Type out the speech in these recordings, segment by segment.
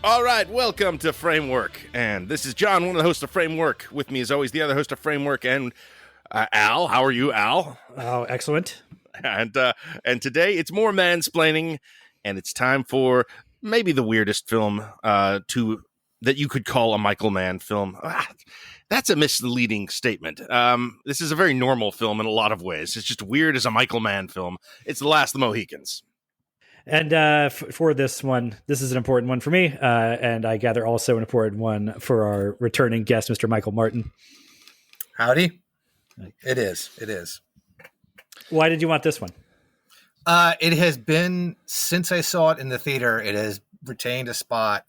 All right, welcome to Framework, and this is John, one of the hosts of Framework. With me, as always, the other host of Framework, and Al. How are you, Al? Oh, excellent. And today it's more Mann-Splaining, and it's time for maybe the weirdest film that you could call a Michael Mann film. That's a misleading statement. This is a very normal film in a lot of ways. It's just weird as a Michael Mann film. It's The Last of the Mohicans. And for this one, this is an important one for me, and I gather also an important one for our returning guest, Mr. Michael Martin. Howdy. It is. Why did you want this one? It has been, since I saw it in the theater, it has retained a spot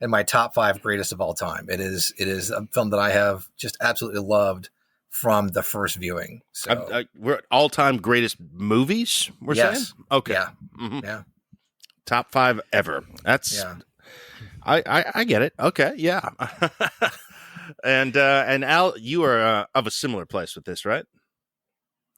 in my top 5 greatest of all time. It is a film that I have just absolutely loved from the first viewing. So we're at all-time greatest movies, we're saying? Okay. Yeah. Mm-hmm. Yeah. Top 5 ever. That's... Yeah. I get it. Okay, yeah. And Al, you are of a similar place with this, right?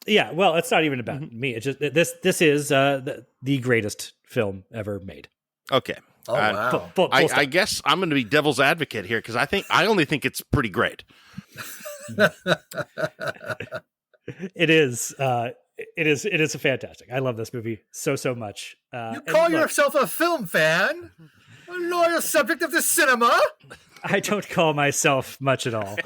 Yeah, well, it's not even about me. It's just this is the greatest film ever made. Okay. Oh, wow. Full I guess I'm going to be devil's advocate here because I only think it's pretty great. It is. It is a fantastic. I love this movie so much. You call yourself a film fan? A loyal subject of the cinema? I don't call myself much at all.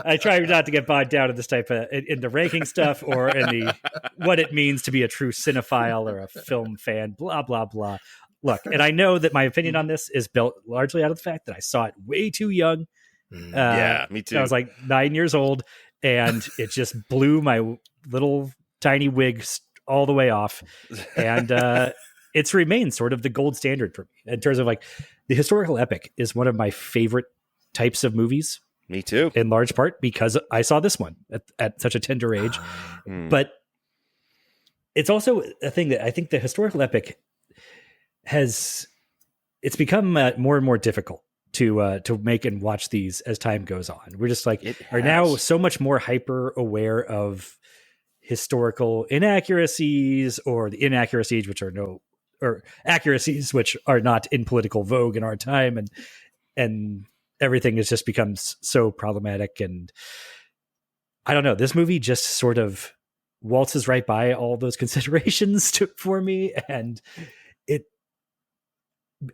I try not to get bogged down in this type of in the ranking stuff or in the what it means to be a true cinephile or a film fan. Blah blah blah. Look, and I know that my opinion on this is built largely out of the fact that I saw it way too young. Yeah, me too. I was like 9 years old, and it just blew my little tiny wig all the way off. And it's remained sort of the gold standard for me in terms of like the historical epic is one of my favorite types of movies. Me too. In large part because I saw this one at such a tender age. But it's also a thing that I think the historical epic it's become more and more difficult to make and watch these as time goes on. We're just like are now so much more hyper aware of historical inaccuracies or the inaccuracies or accuracies which are not in political vogue in our time, and everything has just become so problematic. And I don't know, this movie just sort of waltzes right by all those considerations for me. And it,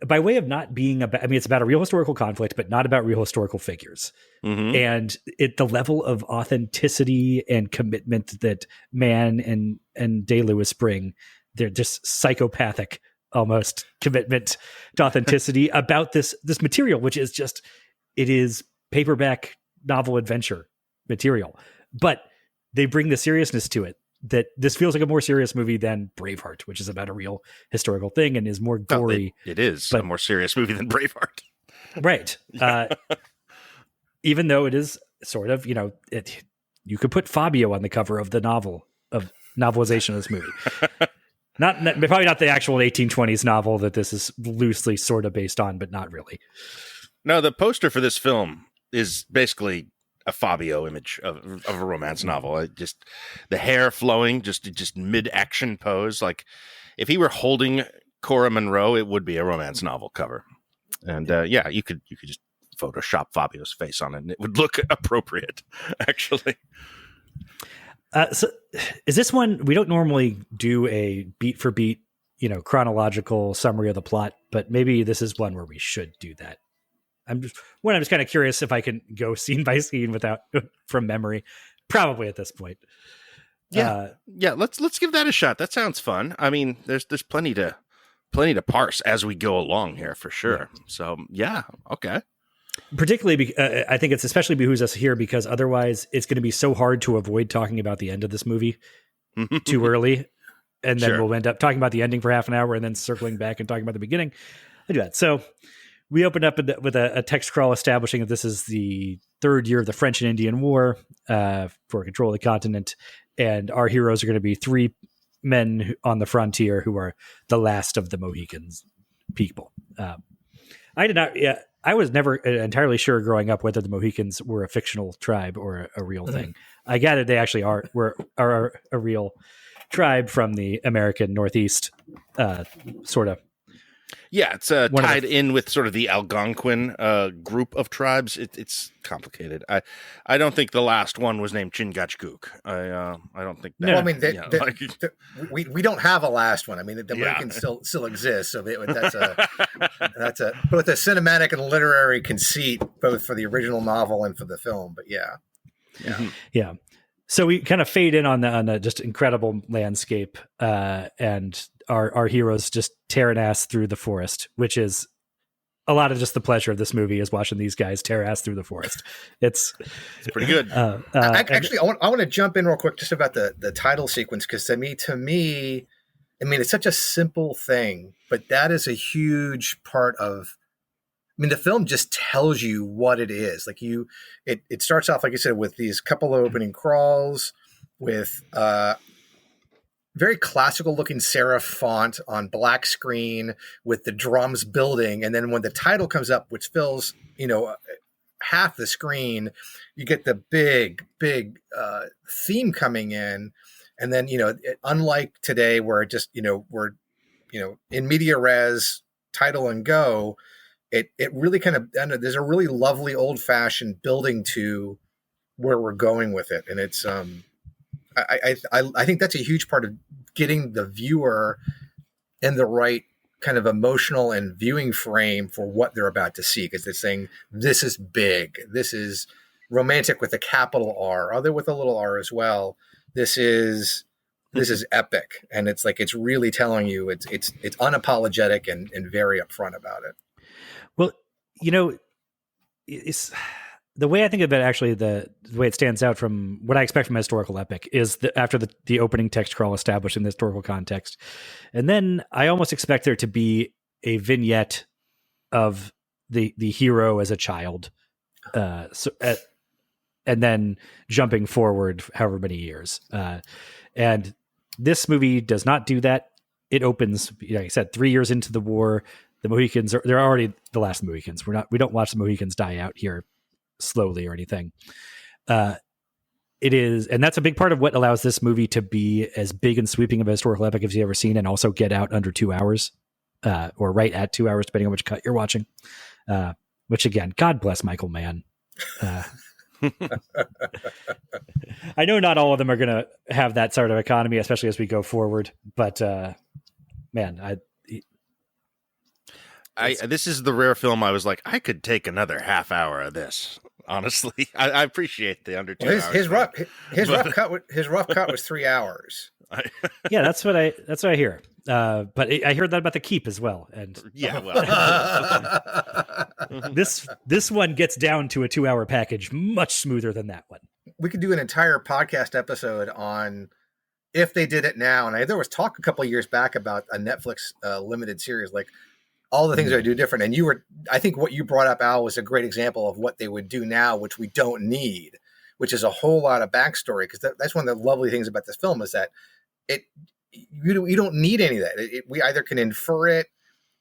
by way of not being about, I mean, it's about a real historical conflict, but not about real historical figures. Mm-hmm. And the level of authenticity and commitment that Mann and Day-Lewis bring, they're just psychopathic almost commitment to authenticity about this material, which is just, it is paperback novel adventure material, but they bring the seriousness to it that this feels like a more serious movie than Braveheart, which is about a real historical thing and is more gory. It is a more serious movie than Braveheart. Right. Even though it is sort of, you could put Fabio on the cover of the novelization of this movie. Probably not the actual 1820s novel that this is loosely sort of based on, but not really. No, the poster for this film is basically a Fabio image of a romance novel. Just the hair flowing, just mid-action pose. Like if he were holding Cora Monroe, it would be a romance novel cover. And you could just Photoshop Fabio's face on it, and it would look appropriate, actually. So is this one, we don't normally do a beat for beat, chronological summary of the plot, but maybe this is one where we should do that. I'm just kind of curious if I can go scene by scene from memory. Probably at this point. Yeah. Let's give that a shot. That sounds fun. I mean, there's plenty to parse as we go along here for sure. Yeah. So yeah. Okay. Particularly, I think it's especially behooves us here because otherwise it's going to be so hard to avoid talking about the end of this movie too early. And then we'll end up talking about the ending for half an hour and then circling back and talking about the beginning. I do that. So we opened up with a text crawl establishing that this is the third year of the French and Indian War for control of the continent. And our heroes are going to be 3 men on the frontier who are the last of the Mohicans people. I was never entirely sure growing up whether the Mohicans were a fictional tribe or a real thing. I gathered they actually are a real tribe from the American Northeast, sort of. Yeah, it's tied in with sort of the Algonquin group of tribes. It's complicated. I don't think the last one was named Chingachgook. I don't think that. No, well, I mean, we don't have a last one. I mean, the Mohicans still exist. So that's a both a cinematic and literary conceit, both for the original novel and for the film. But yeah. So we kind of fade in on the just incredible landscape, and our heroes just tearing ass through the forest, which is a lot of just the pleasure of this movie is watching these guys tear ass through the forest. It's pretty good. Actually, I want to jump in real quick just about the title sequence, because to me, I mean, it's such a simple thing, but that is a huge part of. I mean, the film just tells you what it is. Like it starts off, like I said, with these couple of opening crawls with very classical looking serif font on black screen with the drums building. And then when the title comes up, which fills, half the screen, you get the big theme coming in. And then, unlike today where it just, we're, in media res, title and go, it really kind of, there's a really lovely old fashioned building to where we're going with it. And it's, I think that's a huge part of getting the viewer in the right kind of emotional and viewing frame for what they're about to see. Because they're saying, this is big. This is romantic with a capital R, other with a little R as well. This is epic. And it's like, it's really telling you it's unapologetic and very upfront about it. Well, it's the way I think of it, actually, the way it stands out from what I expect from a historical epic is that after the opening text crawl establishing the historical context. And then I almost expect there to be a vignette of the hero as a child. And then jumping forward however many years. And this movie does not do that. It opens, like I said, 3 years into the war. The Mohicans they're already the last Mohicans. We don't watch the Mohicans die out here slowly or anything. It is, and that's a big part of what allows this movie to be as big and sweeping of a historical epic as you've ever seen, and also get out under 2 hours, or right at 2 hours, depending on which cut you're watching. Which again, God bless Michael Mann. I know not all of them are going to have that sort of economy, especially as we go forward. But man, this is the rare film I was like, I could take another half hour of this. Honestly, I appreciate the under 2 hours. His rough cut was 3 hours. Yeah, that's what I hear. But I heard that about the Keep as well. And yeah, well, this one gets down to a 2 hour package much smoother than that one. We could do an entire podcast episode on if they did it now. And there was talk a couple of years back about a Netflix limited series, like all the things they would do different. And I think what you brought up, Al, was a great example of what they would do now, which we don't need, which is a whole lot of backstory. Because that's one of the lovely things about this film is that you don't need any of that. We either can infer it.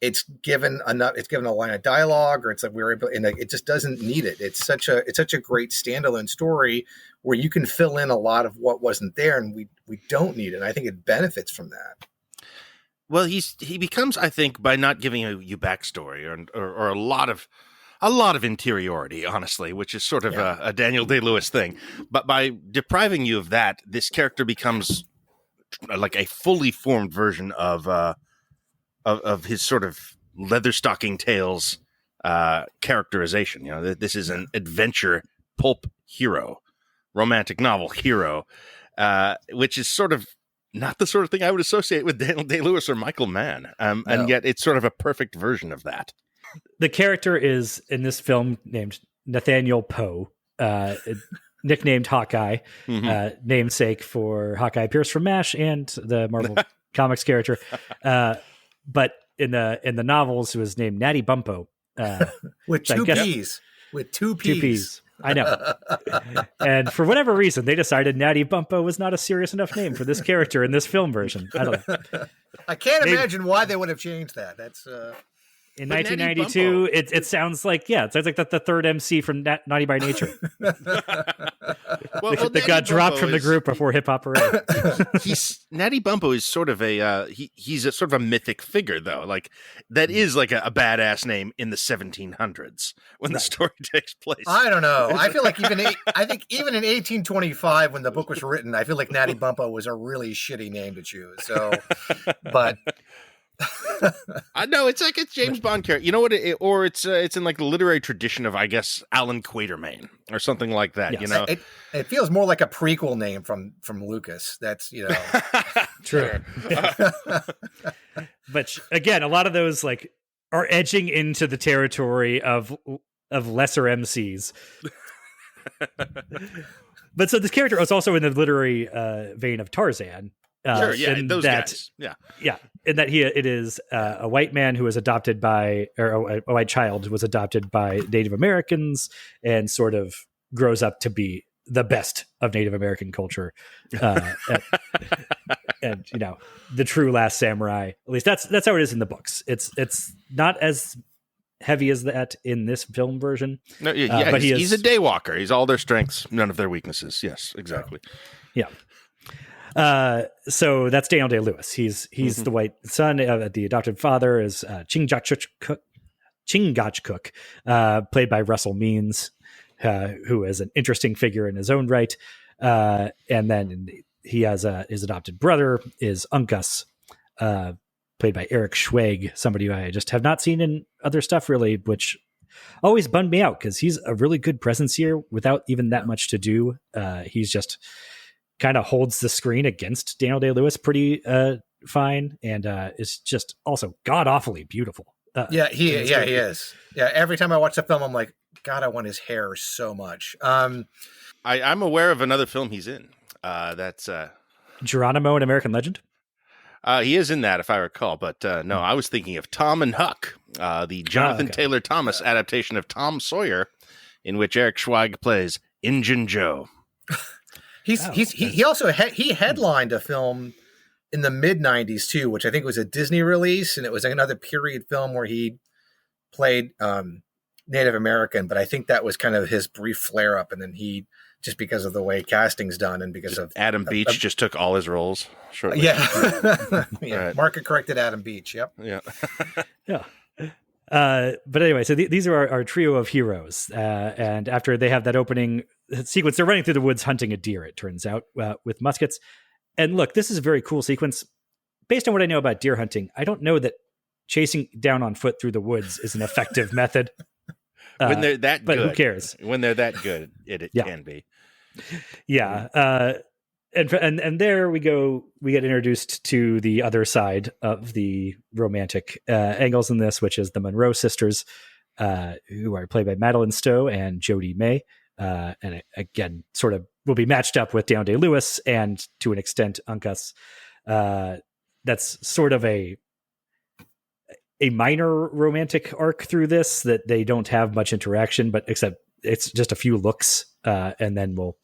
It's given a line of dialogue, or it's like it just doesn't need it. It's such a great standalone story where you can fill in a lot of what wasn't there, and we don't need it. And I think it benefits from that. Well, he becomes, I think, by not giving you backstory or a lot of interiority, honestly, which is sort of a Daniel Day-Lewis thing. But by depriving you of that, this character becomes like a fully formed version of his sort of Leatherstocking Tales characterization. This is an adventure pulp hero, romantic novel hero, which is sort of not the sort of thing I would associate with Daniel Day-Lewis or Michael Mann. No. And yet it's sort of a perfect version of that. The character is in this film named Nathaniel Poe, nicknamed Hawkeye, namesake for Hawkeye Pierce from MASH and the Marvel Comics character. But in the novels, it was named Natty Bumppo. With two P's. With two P's. I know. And for whatever reason, they decided Natty Bumppo was not a serious enough name for this character in this film version. I don't know. I can't imagine why they would have changed that. That's In But Natty 1992, it sounds like the third MC from Naughty by Nature. Well, They got dropped from the group before Hip Hop Parade. Natty Bumppo is sort of a he's a sort of a mythic figure, though. Like that is like a badass name in the 1700s when the story takes place. I don't know. I feel like even in 1825 when the book was written, I feel like Natty Bumppo was a really shitty name to choose. So, but. I know it's like a James Bond character, you know what? It's in like the literary tradition of, I guess, Alan Quatermain or something like that. Yes. You know, it feels more like a prequel name from Lucas. That's true. But again, a lot of those like are edging into the territory of lesser MCs. But so this character is also in the literary vein of Tarzan. Sure, yeah, those guys. Yeah. In that it is a white man who was adopted by, or a white child who was adopted by Native Americans and sort of grows up to be the best of Native American culture, and the true last samurai. At least that's how it is in the books. It's not as heavy as that in this film version. No, but he's a daywalker. He's all their strengths, none of their weaknesses. Yes, exactly. Yeah. So that's Daniel Day-Lewis. He's the white son. The adopted father is Chingachgook, played by Russell Means, who is an interesting figure in his own right. And then he has his adopted brother is Uncas, played by Eric Schweig, somebody who I just have not seen in other stuff really, which always bummed me out because he's a really good presence here without even that much to do. He's just kind of holds the screen against Daniel Day-Lewis pretty fine, and is just also god-awfully beautiful. He is. Yeah, every time I watch the film, I'm like, God, I want his hair so much. I'm aware of another film he's in. That's Geronimo, an American Legend? He is in that, if I recall, but no, I was thinking of Tom and Huck, the Jonathan Taylor Thomas adaptation of Tom Sawyer, in which Eric Schweig plays Injun Joe. He also headlined a film in the mid 90s too, which I think was a Disney release, and it was another period film where he played Native American, but I think that was kind of his brief flare up, and then he, just because of the way casting's done and because of Adam Beach just took all his roles shortly. Yeah. Right. Market corrected Adam Beach. Yep. Yeah. Yeah. But anyway, so these are our trio of heroes. And after they have that opening sequence, they're running through the woods hunting a deer, it turns out, with muskets. And look, this is a very cool sequence. Based on what I know about deer hunting, I don't know that chasing down on foot through the woods is an effective method. When they're that good. But who cares? When they're that good, it can be. Yeah. And there we go. We get introduced to the other side of the romantic angles in this, which is the Monroe sisters, who are played by Madeline Stowe and Jodie May. And again, sort of will be matched up with Daniel Day-Lewis and to an extent Uncas. That's sort of a minor romantic arc through this, that they don't have much interaction, but except it's just a few looks. And then we'll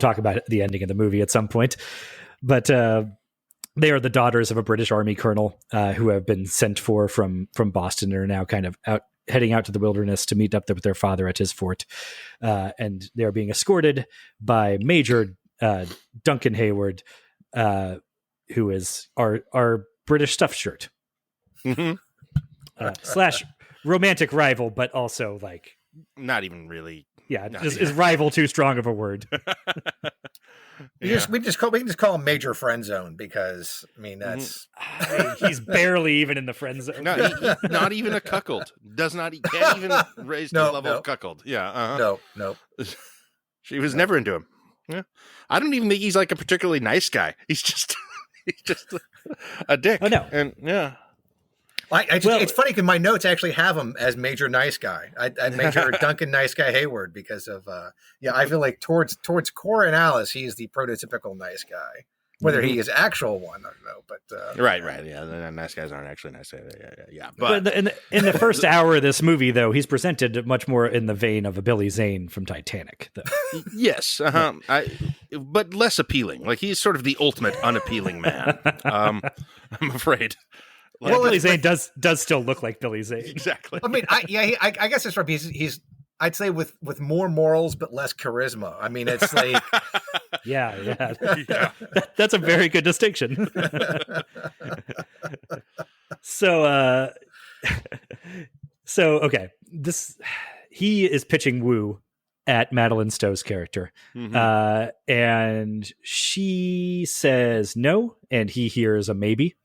talk about the ending of the movie at some point. But they are the daughters of a British Army colonel who have been sent for from Boston and are now kind of heading out to the wilderness to meet up with their father at his fort. And they're being escorted by Major Duncan Hayward, who is our British stuffed shirt. Mm-hmm. Slash romantic rival, but also like not even really. Yeah, is rival too strong of a word? We can just call him Major Friend Zone, because I mean that's he's barely even in the friend zone. No, not even a cuckold. Can't even raise to the level of cuckold. Yeah. Uh-huh. No. She was never into him. Yeah. I don't even think he's like a particularly nice guy. He's just a dick. Oh no. And yeah. It's funny because my notes actually have him as Major Nice Guy. I Major Duncan Nice Guy Hayward, because of I feel like towards Cora and Alice, he's the prototypical nice guy. Whether he is actual one, I don't know. But right, yeah, the nice guys aren't actually nice. Yeah. But in the first hour of this movie, though, he's presented much more in the vein of a Billy Zane from Titanic. Yes, but less appealing. Like he's sort of the ultimate unappealing man. I'm afraid. Well, Billy Zane does still look like Billy Zane. Exactly. I mean, I guess it's right. He's I'd say with more morals but less charisma. I mean, it's like Yeah. Yeah. That's a very good distinction. So okay, he is pitching woo at Madeline Stowe's character. Mhm. And she says no, and he hears a maybe.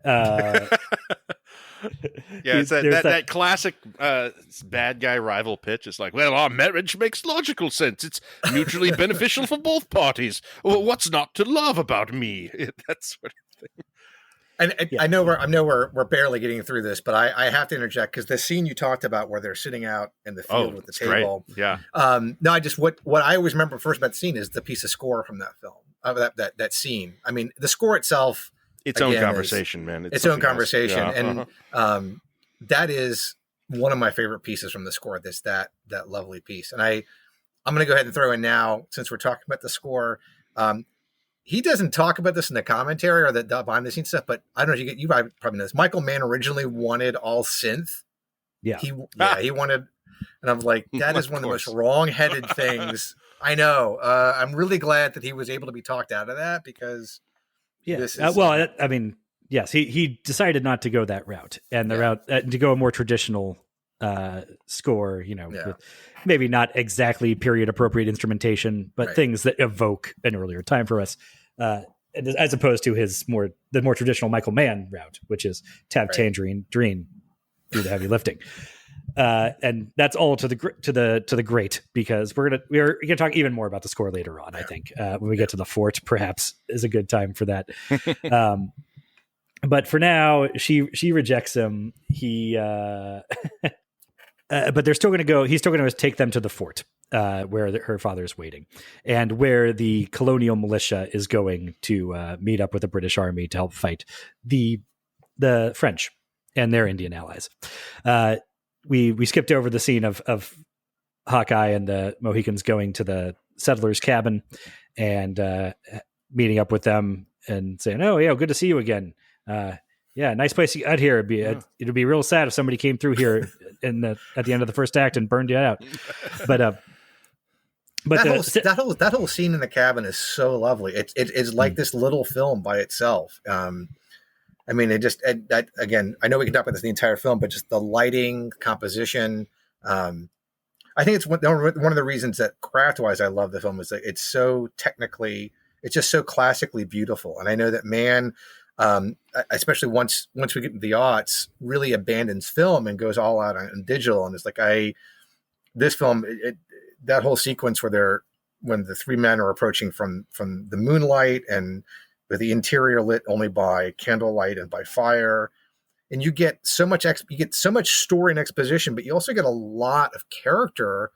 Yeah, it's that classic bad guy rival pitch. It's like, well, our marriage makes logical sense. It's mutually beneficial for both parties. Well, what's not to love about me? That sort of thing. And I know we're barely getting through this, but I have to interject because the scene you talked about where they're sitting out in the field with the table. Great. Yeah. No, I just what I always remember first about the scene is the piece of score from that film. That scene. I mean, the score itself. Its own conversation, man. Its own conversation, yeah, and that is one of my favorite pieces from the score. That lovely piece, and I'm going to go ahead and throw in now since we're talking about the score. He doesn't talk about this in the commentary or the behind the scenes stuff, but I don't know if you probably know this. Michael Mann originally wanted all synth. Yeah, he wanted, and I'm like, that is one of the most wrong-headed things. I know. I'm really glad that he was able to be talked out of that because. Yeah. I mean, yes, he decided not to go that route, and the route to go a more traditional score. With maybe not exactly period appropriate instrumentation, but things that evoke an earlier time for us, as opposed to the more traditional Michael Mann route, which is tab tangerine dream, do the heavy lifting. And that's all to the great, because we're gonna talk even more about the score later on. I think when we get to the fort, perhaps is a good time for that. But for now, she rejects him. But they're still going to go. He's still going to take them to the fort where her father's waiting, and where the colonial militia is going to meet up with the British Army to help fight the French and their Indian allies. We skipped over the scene of Hawkeye and the Mohicans going to the settlers' cabin and meeting up with them and saying, "Oh yeah, good to see you again. Yeah, nice place out here. It'd be real sad if somebody came through here at the end of the first act and burned you out." But that whole scene in the cabin is so lovely. It's like this little film by itself. I mean, again, I know we can talk about this the entire film, but just the lighting, composition. I think it's one of the reasons that craft-wise I love the film is that it's so technically, it's just so classically beautiful. And I know that Mann, especially once we get into the aughts, really abandons film and goes all out on digital. And it's like this film, that whole sequence when the three men are approaching from the moonlight and with the interior lit only by candlelight and by fire, and you get so much story and exposition, but you also get a lot of character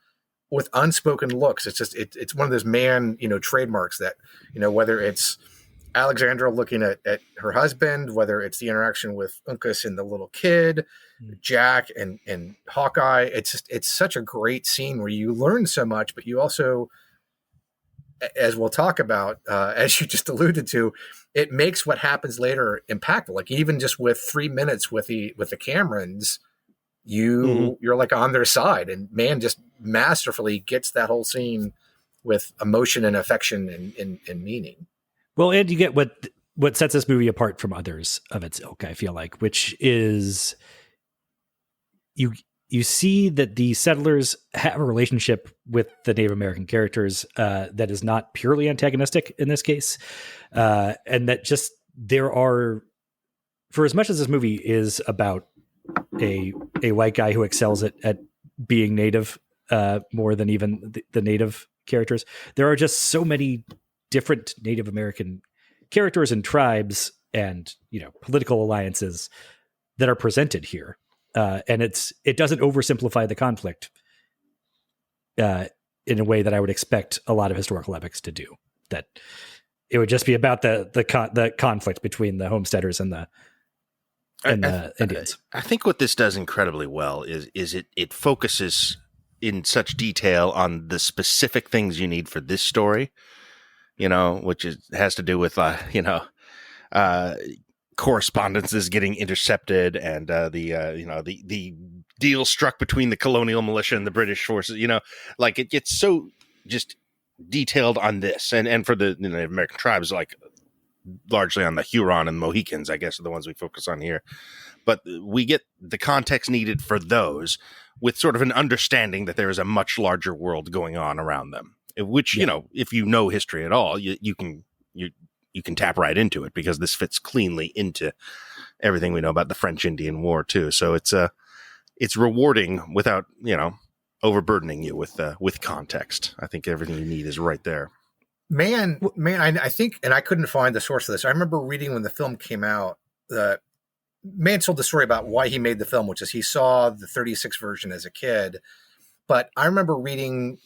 with unspoken looks. It's just it's one of those Mann trademarks that whether it's Alexandra looking at her husband, whether it's the interaction with Uncas and the little kid, Jack and Hawkeye. It's such a great scene where you learn so much, but you also, as we'll talk about, as you just alluded to, it makes what happens later impactful. Like even just with 3 minutes with the Camerons, you're like on their side, and Mann just masterfully gets that whole scene with emotion and affection and meaning. Well, and you get what sets this movie apart from others of its ilk, I feel like, which is you see that the settlers have a relationship with the Native American characters that is not purely antagonistic in this case. And that just there are, for as much as this movie is about a white guy who excels at being Native more than even the Native characters, there are just so many different Native American characters and tribes and political alliances that are presented here. And it doesn't oversimplify the conflict in a way that I would expect a lot of historical epics to do. That it would just be about the conflict between the homesteaders and the Indians. I think what this does incredibly well is it focuses in such detail on the specific things you need for this story, which has to do with correspondences getting intercepted, and the deal struck between the colonial militia and the British forces. Like it gets so just detailed on this, and for the Native American tribes, like largely on the Huron and Mohicans, I guess, are the ones we focus on here. But we get the context needed for those, with sort of an understanding that there is a much larger world going on around them. Which if you know history at all, you can tap right into it, because this fits cleanly into everything we know about the French Indian War too. So it's rewarding without overburdening you with context. I think everything you need is right there. Man, I think, and I couldn't find the source of this. I remember reading when the film came out that Mann told the story about why he made the film, which is he saw the 36 version as a kid. But I remember reading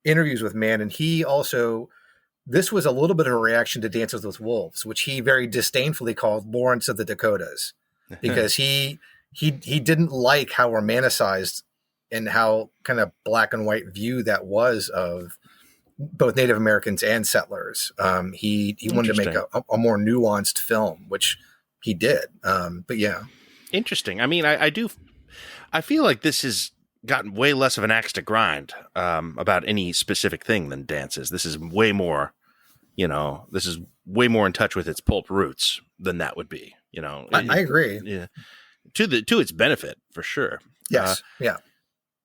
interviews with Mann, and this was a little bit of a reaction to Dances with Wolves, which he very disdainfully called Lawrence of the Dakotas, because he didn't like how romanticized and how kind of black and white view that was of both Native Americans and settlers. He wanted to make a more nuanced film, which he did. But yeah. Interesting. I mean, I feel like this has gotten way less of an axe to grind about any specific thing than Dances. This is way more, this is way more in touch with its pulp roots than that would be. I agree. Yeah. To its benefit, for sure. Yes. Yeah.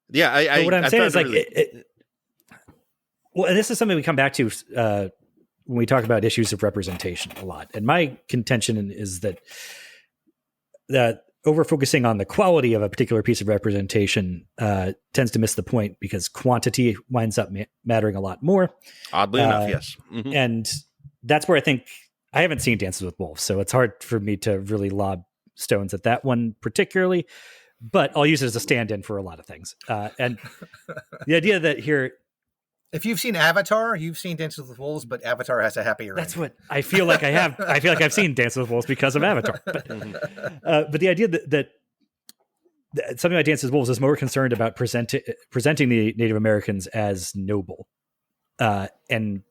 Yeah. What I'm saying is, like, really... well, and this is something we come back to when we talk about issues of representation a lot. And my contention is that over focusing on the quality of a particular piece of representation tends to miss the point, because quantity winds up mattering a lot more. Oddly enough, yes. Mm-hmm. And that's where I think I haven't seen Dances with Wolves, so it's hard for me to really lob stones at that one particularly, but I'll use it as a stand-in for a lot of things. And the idea that here, if you've seen Avatar, you've seen Dances with Wolves, but Avatar has a happier ending. That's what I feel like I have. I feel like I've seen Dances with Wolves because of Avatar. But the idea that something like Dances with Wolves is more concerned about presenting the Native Americans as noble. And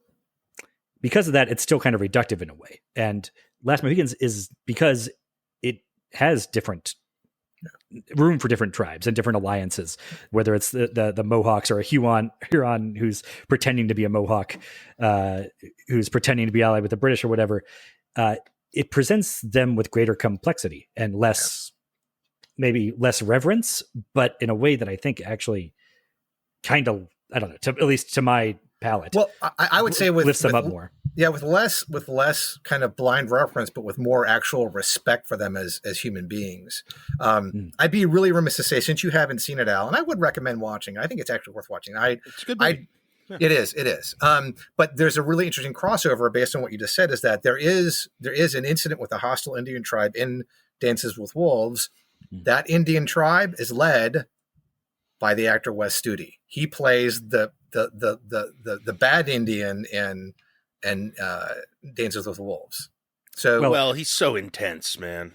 because of that, it's still kind of reductive in a way. And Last Mohicans is because it has different room for different tribes and different alliances, whether it's the Mohawks or a Huron who's pretending to be a Mohawk, who's pretending to be allied with the British or whatever. It presents them with greater complexity and maybe less reverence, but in a way that I think actually kind of, I don't know, at least to my palate. Well, I would say lifts them up more. Yeah, with less kind of blind reference, but with more actual respect for them as human beings. I'd be really remiss to say, since you haven't seen it, Al, and I would recommend watching. I think it's actually worth watching. It's a good movie. Yeah. It is. But there's a really interesting crossover based on what you just said, is that there is an incident with a hostile Indian tribe in Dances with Wolves. That Indian tribe is led by the actor Wes Studi. He plays the bad Indian in Dances with Wolves. So well, he's so intense, man.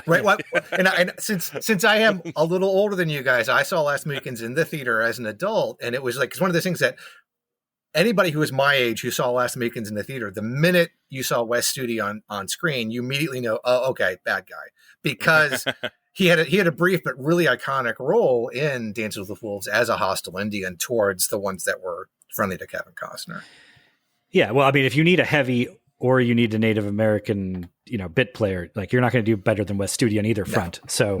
Right. Well, and since I am a little older than you guys, I saw Last Mohicans in the theater as an adult, and it was like, it's one of those things that anybody who is my age who saw Last Mohicans in the theater, the minute you saw Wes Studi on screen, you immediately know, oh, okay, bad guy, because he had a brief but really iconic role in Dances with Wolves as a hostile Indian towards the ones that were friendly to Kevin Costner. Yeah, well, I mean, if you need a heavy or you need a Native American, bit player, like, you're not going to do better than Wes Studi on either front. So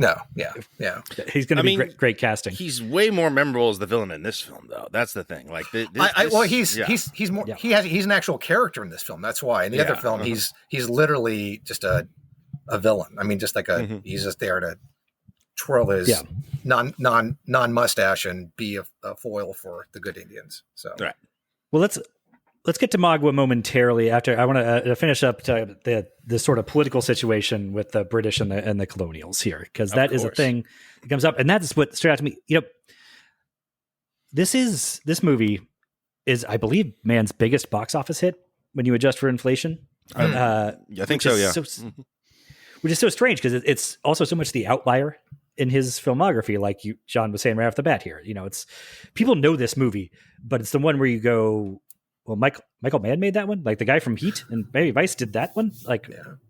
he's going to be great casting. He's way more memorable as the villain in this film, though. That's the thing. Like, he's more. Yeah. He's an actual character in this film. That's why in the other film he's literally just a villain. I mean, just like he's just there to twirl his non mustache and be a foil for the good Indians. So right. Well, let's get to Magua momentarily. After I want to finish up to the sort of political situation with the British and the colonials here, because that is a thing that comes up, and that's what stood out to me. This movie is, I believe, Mann's biggest box office hit when you adjust for inflation. I think so. Yeah, which is so strange, because it's also so much the outlier in his filmography, like John was saying right off the bat here. It's, people know this movie, but it's the one where you go, well, Michael Mann made that one, like the guy from Heat and Miami Vice did that one. Like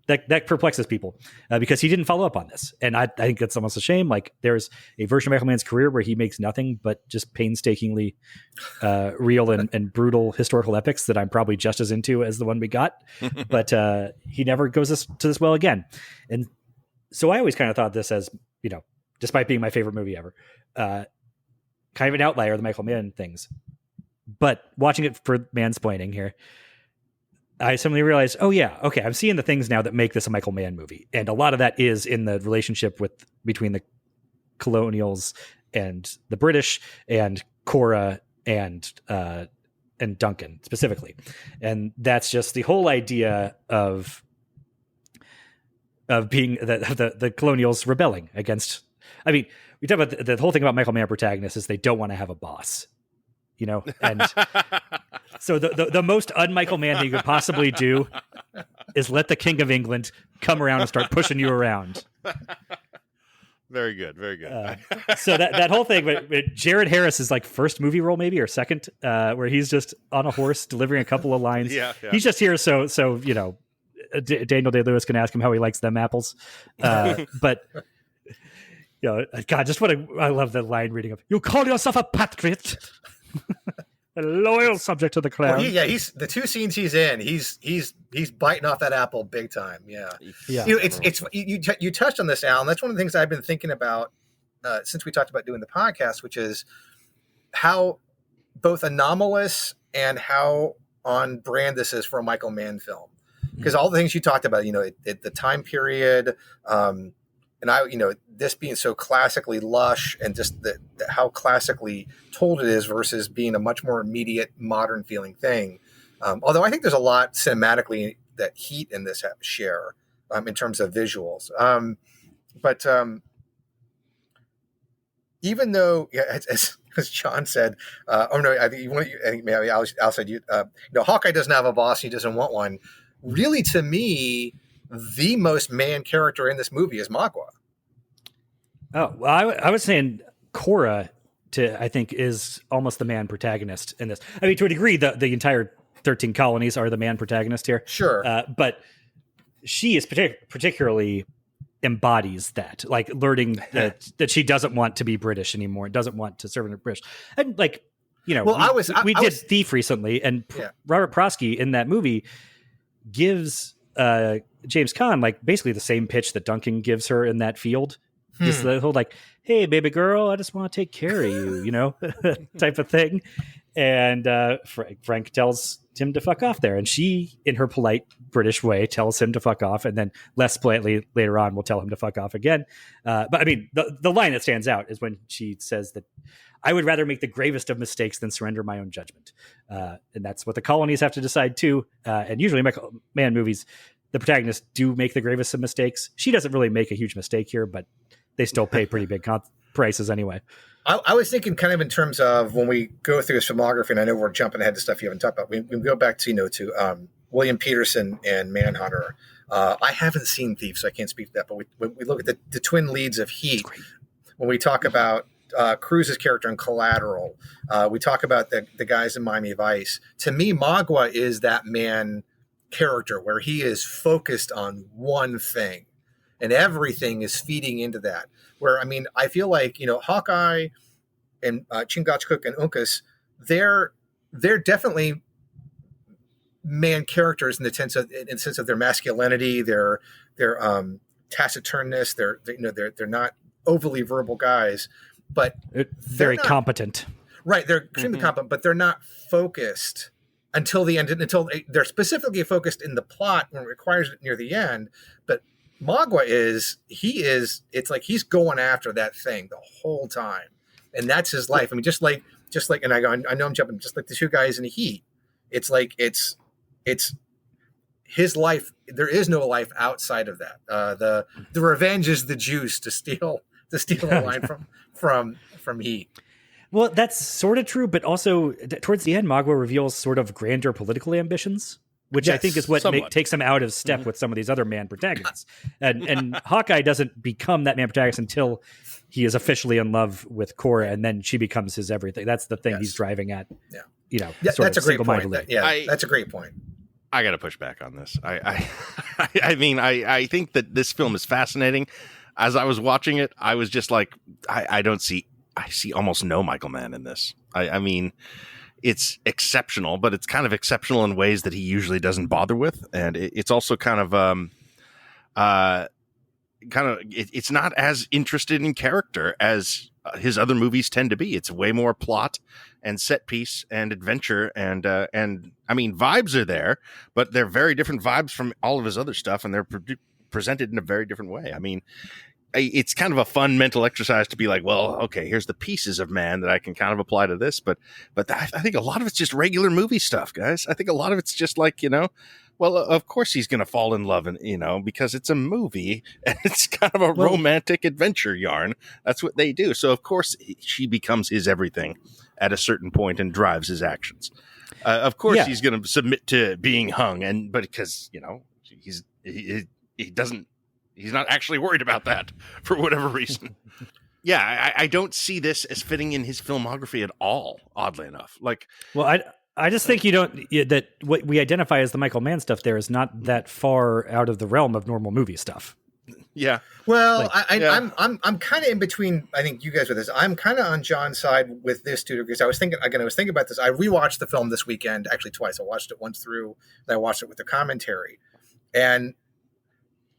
that perplexes people because he didn't follow up on this. And I think that's almost a shame. Like there's a version of Michael Mann's career where he makes nothing but just painstakingly real and brutal historical epics that I'm probably just as into as the one we got. But he never goes to this well again. And so I always kind of thought this as, despite being my favorite movie ever, kind of an outlier of the Michael Mann things. But watching it for Mann-Splaining here, I suddenly realized, oh yeah, okay, I'm seeing the things now that make this a Michael Mann movie. And a lot of that is in the relationship between the colonials and the British and Cora and Duncan specifically. And that's just the whole idea of being the colonials rebelling against. I mean, we talk about the whole thing about Michael Mann protagonists is they don't want to have a boss, and so the most un-Michael Mann thing you could possibly do is let the King of England come around and start pushing you around. Very good, very good. So that whole thing, but Jared Harris's like first movie role, maybe or second, where he's just on a horse delivering a couple of lines. Yeah. He's just here so Daniel Day-Lewis can ask him how he likes them apples, but. God, I love the line reading of "You call yourself a patriot, a loyal subject to the crown." Well, he's the two scenes he's in. He's biting off that apple big time. Yeah. It's you touched on this, Alan. That's one of the things I've been thinking about since we talked about doing the podcast, which is how both anomalous and how on brand this is for a Michael Mann film. Because all the things you talked about, the time period. And this being so classically lush and just how classically told it is versus being a much more immediate modern feeling thing. Although I think there's a lot cinematically that Heat in this share in terms of visuals. But even though, as John said, I think maybe Al said, Hawkeye doesn't have a boss. He doesn't want one. Really, to me, the most Mann character in this movie is Magua. Oh, well, I was saying Cora, I think, is almost the Mann protagonist in this. I mean, to a degree, the entire 13 colonies are the Mann protagonist here. Sure. But she is particularly embodies that, like learning that she doesn't want to be British anymore, doesn't want to serve in the British. And like, we did Thief recently, and Robert Prosky in that movie gives James Caan like basically the same pitch that Duncan gives her in that Field. Just the whole like, hey, baby girl, I just want to take care of you, type of thing. And Frank tells him to fuck off there. And she, in her polite British way, tells him to fuck off. And then less politely later on will tell him to fuck off again. But I mean, the line that stands out is when she says that I would rather make the gravest of mistakes than surrender my own judgment. And that's what the colonies have to decide too. And usually Michael Mann movies, the protagonists do make the gravest of mistakes. She doesn't really make a huge mistake here, but they still pay pretty big prices anyway. I was thinking kind of in terms of when we go through his filmography, and I know we're jumping ahead to stuff you haven't talked about. We go back to William Peterson and Manhunter. I haven't seen Thief, so I can't speak to that. But we look at the twin leads of Heat. When we talk about Cruise's character in Collateral, we talk about the guys in Miami Vice. To me, Magua is that Mann character where he is focused on one thing. And everything is feeding into that. Where, I mean, I feel like, Hawkeye and Chingachgook and Uncas, they're definitely Mann characters in the sense of their masculinity, their taciturness. They're not overly verbal guys, but very competent. Right, they're extremely competent, but they're not focused until the end. Until they're specifically focused in the plot when it requires it near the end, but. Magua it's like he's going after that thing the whole time. And that's his life. I mean, just like, and I know I'm jumping, just like the two guys in the Heat. It's like, it's his life. There is no life outside of that. The revenge is the juice to steal a line from Heat. Well, that's sort of true, but also towards the end, Magua reveals sort of grander political ambitions. which I think is what somewhat. takes him out of step with some of these other man protagonists. And Hawkeye doesn't become that man protagonist until he is officially in love with Cora, and then she becomes his everything. That's the thing he's driving at. Yeah. You know, That's a great point. That's a great point. I got to push back on this. I mean, I think that this film is fascinating. As I was watching it, I was just like, I see almost no Michael Mann in this. I mean, it's exceptional, but it's kind of exceptional in ways that he usually doesn't bother with. And it's also kind of, it's not as interested in character as his other movies tend to be. It's way more plot and set piece and adventure. And I mean, vibes are there, but they're very different vibes from all of his other stuff. And they're presented in a very different way. I mean, it's kind of a fun mental exercise to be like, well, okay, here's the pieces of Man that I can kind of apply to this. But I think a lot of it's just regular movie stuff, guys. I think a lot of it's just like, well, of course he's going to fall in love, and because it's a movie and it's kind of a romantic adventure yarn. That's what they do. So of course she becomes his everything at a certain point and drives his actions. Of course he's going to submit to being hung, but because he's not actually worried about that for whatever reason. Yeah, I don't see this as fitting in his filmography at all, oddly enough. I just think that what we identify as the Michael Mann stuff there is not that far out of the realm of normal movie stuff. Yeah. Well, I'm kind of in between. I think you guys with this. I'm kind of on John's side with this too, because I was thinking about this. I rewatched the film this weekend, actually twice. I watched it once through, and I watched it with the commentary, and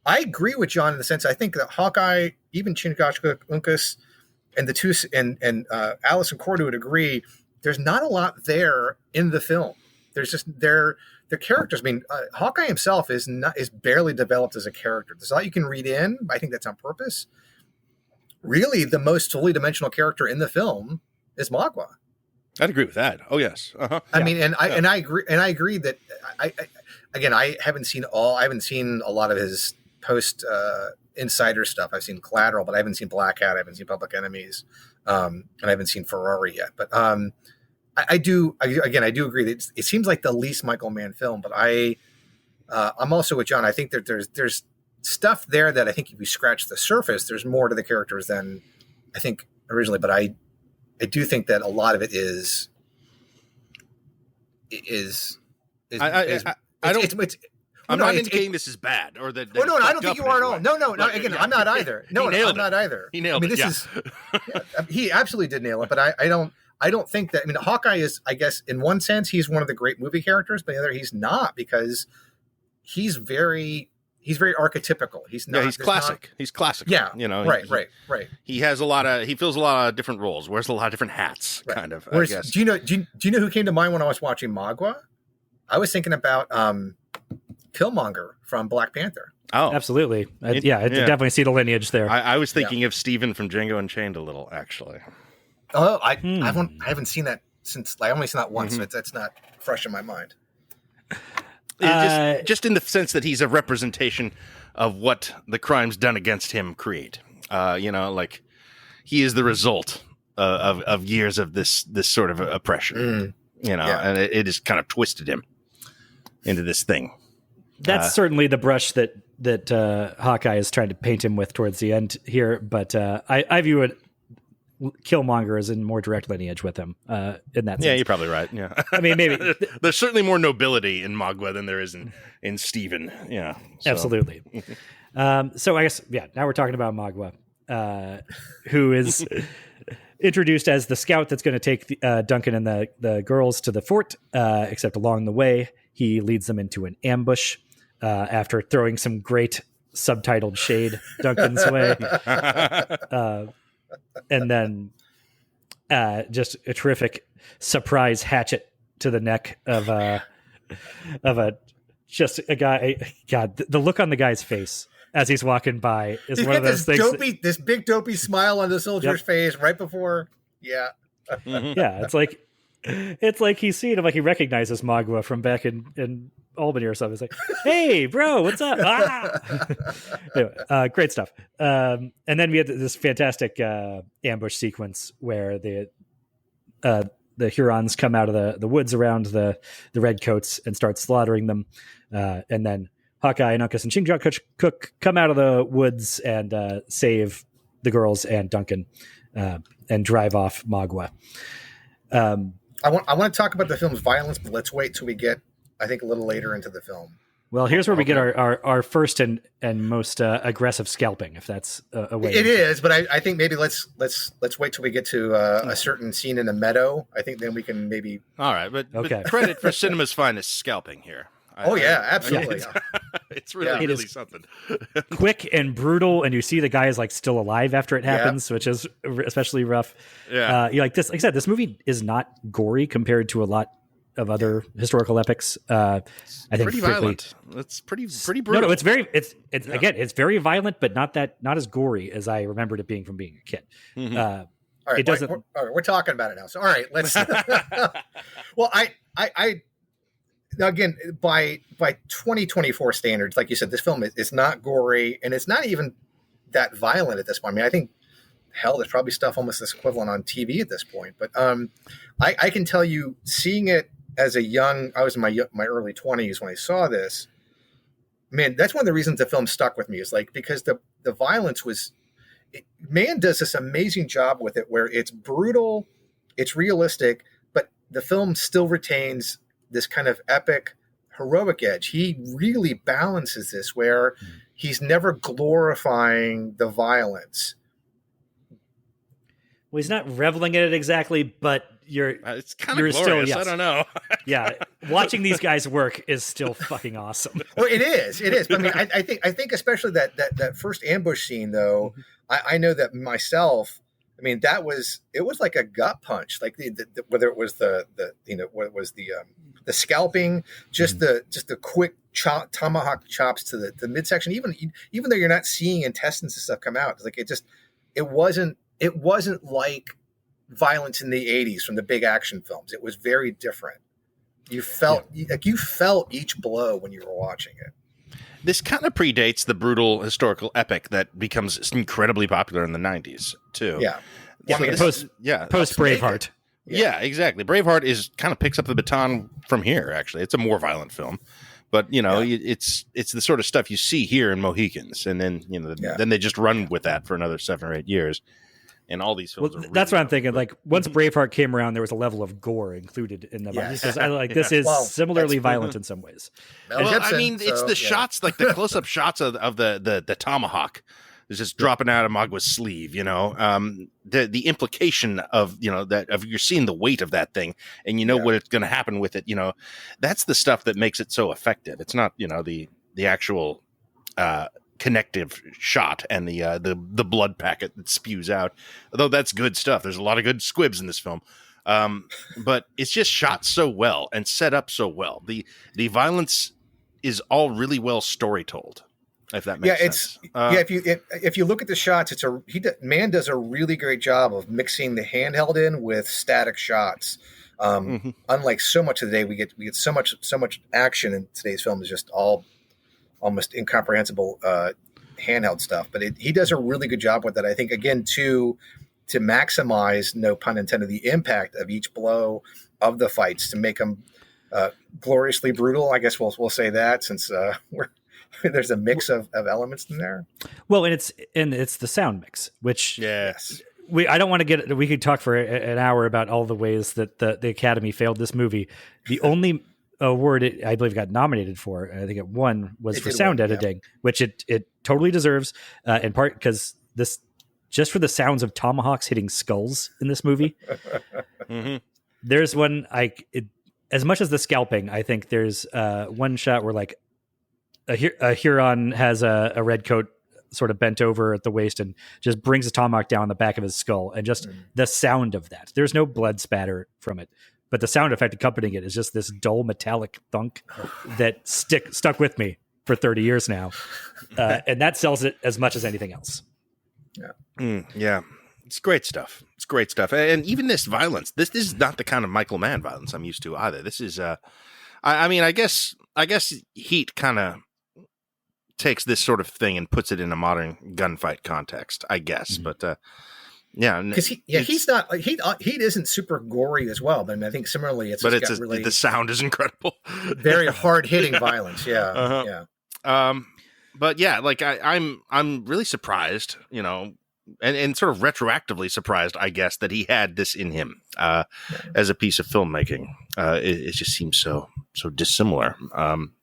I agree with John in the sense I think that Hawkeye, even Chingachgook Uncas, and the two and Alice and Cordu would agree. There's not a lot there in the film. There's just their characters. I mean, Hawkeye himself is barely developed as a character. There's a lot you can read in. I think that's on purpose. Really, the most fully dimensional character in the film is Magua. I'd agree with that. Oh yes. Uh-huh. I mean, and I agree. And I agree that I haven't seen a lot of his post insider stuff. I've seen Collateral, but I haven't seen Black Hat. I haven't seen Public Enemies, and I haven't seen Ferrari yet. But I do agree that it seems like the least Michael Mann film. But I'm also with John. I think that there's stuff there that I think if you scratch the surface, there's more to the characters than I think originally. But I do think that a lot of it is. I'm not indicating this is bad or that. No, I don't think you are at all. No. Again, I'm not either. No, I'm not either. He nailed it. He absolutely did nail it. But I don't think that. I mean, Hawkeye is, I guess, in one sense, he's one of the great movie characters, but in the other, he's not because he's very archetypical. He's not. Yeah, he's classic. He's classic. Yeah, right. He has he fills a lot of different roles, wears a lot of different hats, kind of. Whereas, I guess. Do you know who came to mind when I was watching Magua? I was thinking about Killmonger from Black Panther. Oh, absolutely. I definitely see the lineage there. I was thinking of Steven from Django Unchained a little, actually. Oh, I haven't seen that since. I only seen that once, so that's not fresh in my mind. Just in the sense that he's a representation of what the crimes done against him create. He is the result of years of this sort of oppression. And it has kind of twisted him into this thing. That's certainly the brush that Hawkeye is trying to paint him with towards the end here, but I view it. Killmonger is in more direct lineage with him in that sense. Yeah, you're probably right. Yeah, I mean, maybe there's certainly more nobility in Magua than there is in Steven. Yeah, so. Absolutely. So I guess now we're talking about Magua, who is introduced as the scout that's going to take Duncan and the girls to the fort. Except along the way, he leads them into an ambush after throwing some great subtitled shade Duncan's way. And then just a terrific surprise hatchet to the neck of a guy. God, the look on the guy's face as he's walking by is he's one of those things. This big dopey smile on the soldier's face right before. Yeah. Yeah. It's like he's seen him, like he recognizes Magua from back in Albany or something. It's like, hey, bro, what's up? Anyway, great stuff. And then we had this fantastic ambush sequence where the Hurons come out of the woods around the redcoats and start slaughtering them, and then Hawkeye and Uncas and Chingachgook come out of the woods and save the girls and Duncan and drive off Magua. I want to talk about the film's violence, but let's wait till we get, I think, a little later into the film. Well, here's where we get our first and most aggressive scalping, if that's a way. It is, but I think maybe let's wait till we get to a certain scene in a meadow. I think then we can maybe. All right, but credit for cinema's finest scalping here. Absolutely. It's really something. Quick and brutal, and you see the guy is like still alive after it happens, which is especially rough. Yeah, like this. Like I said, this movie is not gory compared to a lot of other historical epics. I think pretty violent. It's pretty brutal. No, it's very again, it's very violent, but not as gory as I remembered it being from being a kid. Mm-hmm. All right, it doesn't. All right, we're talking about it now. So, all right, let's. Well, I now again by 2024 standards, like you said, this film is not gory, and it's not even that violent at this point. I mean, I think hell, there's probably stuff almost this equivalent on TV at this point. But I can tell you, seeing it as a young, I was in my early 20s when I saw this. Man, that's one of the reasons the film stuck with me, is like because the violence was. Mann does this amazing job with it, where it's brutal, it's realistic, but the film still retains this kind of epic, heroic edge. He really balances this, where he's never glorifying the violence. Well, he's not reveling in it exactly, but it's kind of glorious. Still, yes. I don't know. Yeah, watching these guys work is still fucking awesome. Well, it is. But I mean, I think especially that first ambush scene, though. I know that myself. I mean, it was like a gut punch. Like whether it was the scalping, just the quick tomahawk chops to the midsection. Even though you're not seeing intestines and stuff come out, like it wasn't like violence in the 80s from the big action films. It was very different. You felt each blow when you were watching it. This kind of predates the brutal historical epic that becomes incredibly popular in the 90s too. Yeah. Post Braveheart. Yeah, exactly. Braveheart kind of picks up the baton from here. Actually, it's a more violent film, but it's the sort of stuff you see here in Mohicans, and then then they just run with that for another 7 or 8 years. And all these films. Well, that's what I'm thinking. Like once Braveheart came around, there was a level of gore included in them. Yes. This is similarly violent in some ways. Well, I mean, it's the shots, like the close-up shots of the tomahawk is just dropping out of Magua's sleeve. The implication of you're seeing the weight of that thing, and what it's going to happen with it. That's the stuff that makes it so effective. It's not the actual. Connective shot and the blood packet that spews out, although that's good stuff. There's a lot of good squibs in this film, but it's just shot so well and set up so well. The violence is all really well story told, if that makes sense. If you look at the shots, Mann does a really great job of mixing the handheld in with static shots. Unlike so much of the day, we get so much action in today's film is just all almost incomprehensible handheld stuff, but he does a really good job with that. I think again to maximize, no pun intended, the impact of each blow of the fights to make them gloriously brutal. I guess we'll say that since there's a mix of elements in there. Well, and it's the sound mix, which yes. I don't want to get. We could talk for an hour about all the ways that the Academy failed this movie. The only award it, I believe, got nominated for, and I think it won, was for sound editing, which it totally deserves, in part because this, just for the sounds of tomahawks hitting skulls in this movie. There's one, as much as the scalping, I think there's one shot where like a Huron has a redcoat sort of bent over at the waist and just brings a tomahawk down the back of his skull, and just the sound of that. There's no blood spatter from it, but the sound effect accompanying it is just this dull metallic thunk that stuck with me for 30 years now. And that sells it as much as anything else. Yeah. It's great stuff. And even this violence, this is not the kind of Michael Mann violence I'm used to either. This is, I guess Heat kind of takes this sort of thing and puts it in a modern gunfight context, I guess. But Yeah, because he's not he isn't super gory as well. But I mean, I think similarly, the sound is incredible, very hard hitting violence. Yeah, yeah. But yeah, like I'm really surprised, and sort of retroactively surprised, I guess, that he had this in him as a piece of filmmaking. It just seems so dissimilar,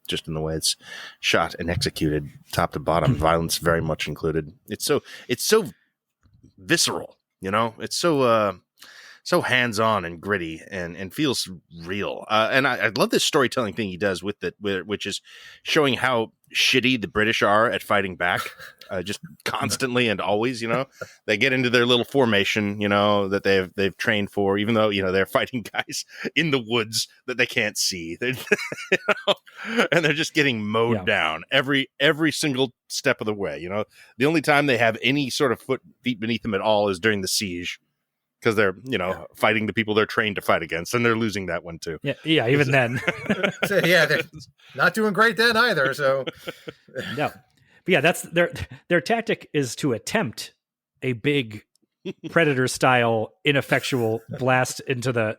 just in the way it's shot and executed, top to bottom, violence very much included. It's so visceral, It's so hands-on and gritty and feels real. And I love this storytelling thing he does with it, which is showing how shitty the British are at fighting back, just constantly and always. They get into their little formation, that they've trained for, even though they're fighting guys in the woods that they can't see. And they're just getting mowed down every single step of the way. The only time they have any sort of feet beneath them at all is during the siege. Because they're, fighting the people they're trained to fight against, and they're losing that one too. Yeah, even then. So, they're not doing great then either. So, no, but yeah, that's their tactic is to attempt a big Predator-style ineffectual blast into the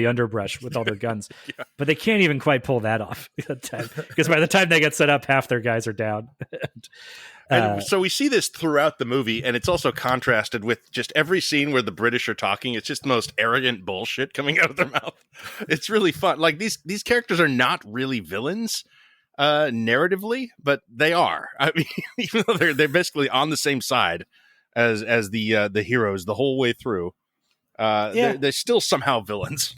underbrush with all their guns, but they can't even quite pull that off because by the time they get set up, half their guys are down. And so we see this throughout the movie, and it's also contrasted with just every scene where the British are talking. It's just the most arrogant bullshit coming out of their mouth. It's really fun. Like these characters are not really villains narratively, but they are. I mean, even though they're basically on the same side as the heroes the whole way through, they're still somehow villains.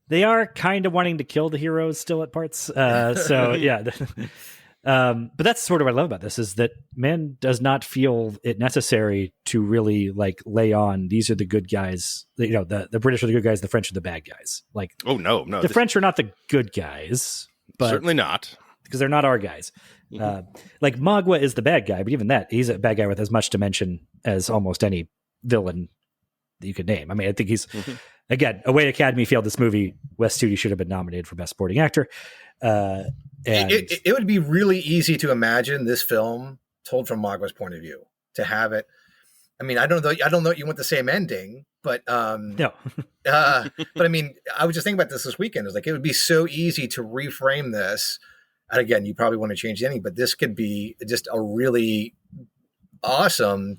They are kind of wanting to kill the heroes still at parts. So yeah. But that's sort of what I love about this is that Mann does not feel it necessary to really like lay on these are the good guys. The British are the good guys, the French are the bad guys. Like, oh no, the French are not the good guys, but certainly not because they're not our guys. Mm-hmm. Like Magua is the bad guy, but even that he's a bad guy with as much dimension as almost any villain that you could name. I mean, I think he's again, Away Academy failed this movie. Wes Studi should have been nominated for Best Supporting Actor. It would be really easy to imagine this film told from Magua's point of view, to have it. I mean, I don't know if you want the same ending, but no. But I mean, I was just thinking about this weekend. It would be so easy to reframe this. And again, you probably want to change the ending, but this could be just a really awesome,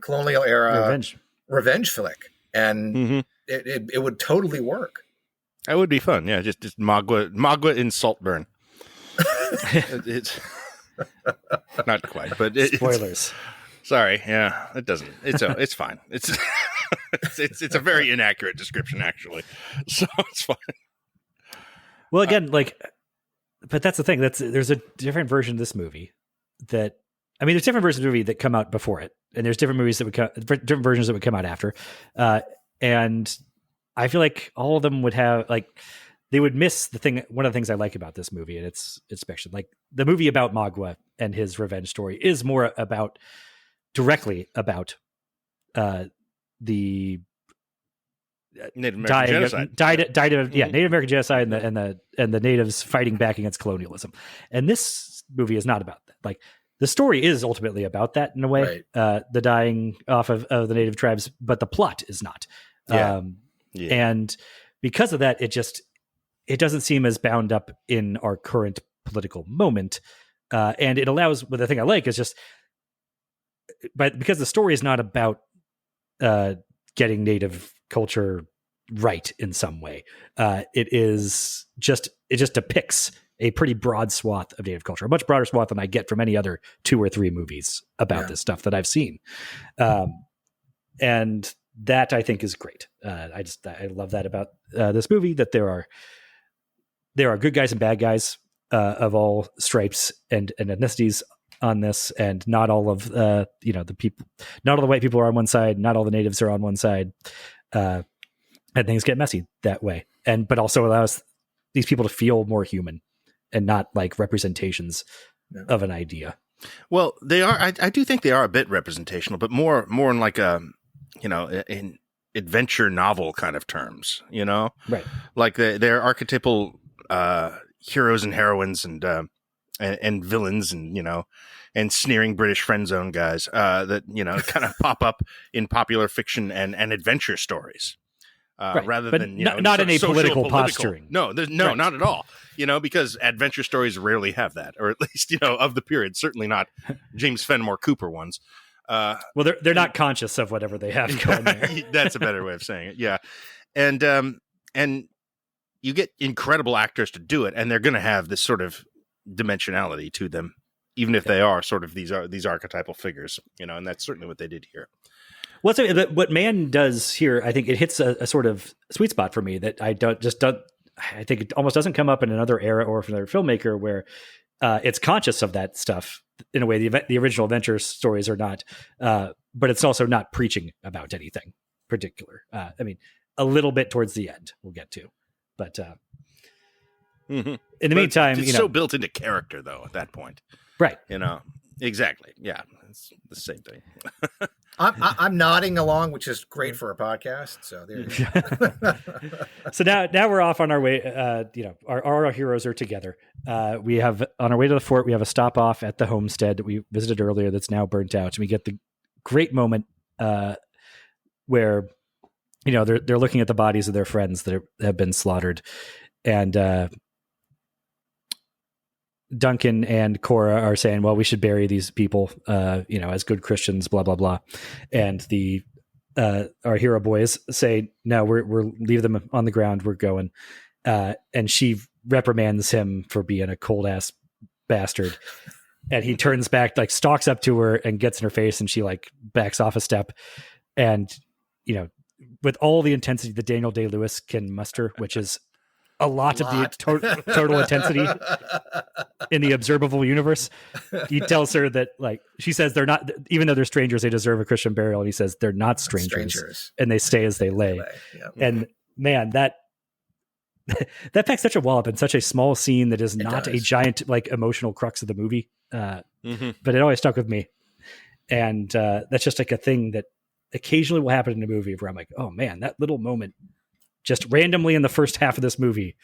colonial era revenge flick, and it would totally work. That would be fun. Yeah, just Magua in Saltburn. It's not quite, but spoilers. Sorry, yeah, it doesn't. It's fine. It's a very inaccurate description, actually. So it's fine. Well, again, but that's the thing. There's a different version of this movie there's different versions of the movie that come out before it, and there's different movies different versions that would come out after, and I feel like all of them would have they would miss the thing. One of the things I like about this movie, and it's special. Like the movie about Magua and his revenge story is more directly about the Native American genocide. Native American genocide and the natives fighting back against colonialism. And this movie is not about that. Like the story is ultimately about that in a way, right. The dying off of the native tribes, but the plot is not. And because of that, it doesn't seem as bound up in our current political moment. And it allows, but the thing I like is because the story is not about getting native culture right in some way. It just depicts a pretty broad swath of native culture, a much broader swath than I get from any other 2 or 3 movies about this stuff that I've seen. And that I think is great. I love that about this movie, that there are good guys and bad guys of all stripes and ethnicities on this, and not all of the people, not all the white people are on one side, not all the natives are on one side, and things get messy that way. But also allows these people to feel more human and not like representations of an idea. Well, they are. I do think they are a bit representational, but more in like a in adventure novel kind of terms. Right? Like they're archetypal heroes and heroines, and and villains and, and sneering British friend zone guys that, kind of pop up in popular fiction and adventure stories. Right. Rather but than, not in a political posturing. No, Right. not at all. Because adventure stories rarely have that, or at least, of the period, certainly not James Fenimore Cooper ones. Well, they're not conscious of whatever they have going there. That's a better way of saying it. Yeah. And you get incredible actors to do it, and they're going to have this sort of dimensionality to them, even if they are sort of these archetypal figures, and that's certainly what they did here. Well, so what Mann does here, I think it hits a sort of sweet spot for me that I think it almost doesn't come up in another era or from another filmmaker where it's conscious of that stuff in a way the original adventure stories are not, but it's also not preaching about anything particular. I mean, a little bit towards the end we'll get to, but in the meantime, it's so built into character though at that point, right? Exactly. Yeah, it's the same thing. I'm nodding along, which is great for a podcast. So there you go. So now we're off on our way. Our heroes are together. We have on our way to the fort. We have a stop off at the homestead that we visited earlier. That's now burnt out, and we get the great moment where they're looking at the bodies of their friends that have been slaughtered, and Duncan and Cora are saying, well, we should bury these people, as good Christians, blah, blah, blah. And our hero boys say, no, we're leave them on the ground. We're going. And she reprimands him for being a cold ass bastard. And he turns back, like stalks up to her and gets in her face. And she like backs off a step. And, with all the intensity that Daniel Day-Lewis can muster, which is a lot of the total intensity in the observable universe. He tells her that, like, she says they're not, even though they're strangers, they deserve a Christian burial. And he says they're not strangers. And they stay as they lay. Yep. And man, that packs such a wallop in such a small scene that is not a giant, like, emotional crux of the movie. But it always stuck with me. And that's just like a thing that occasionally will happen in a movie where I'm like, oh man, that little moment just randomly in the first half of this movie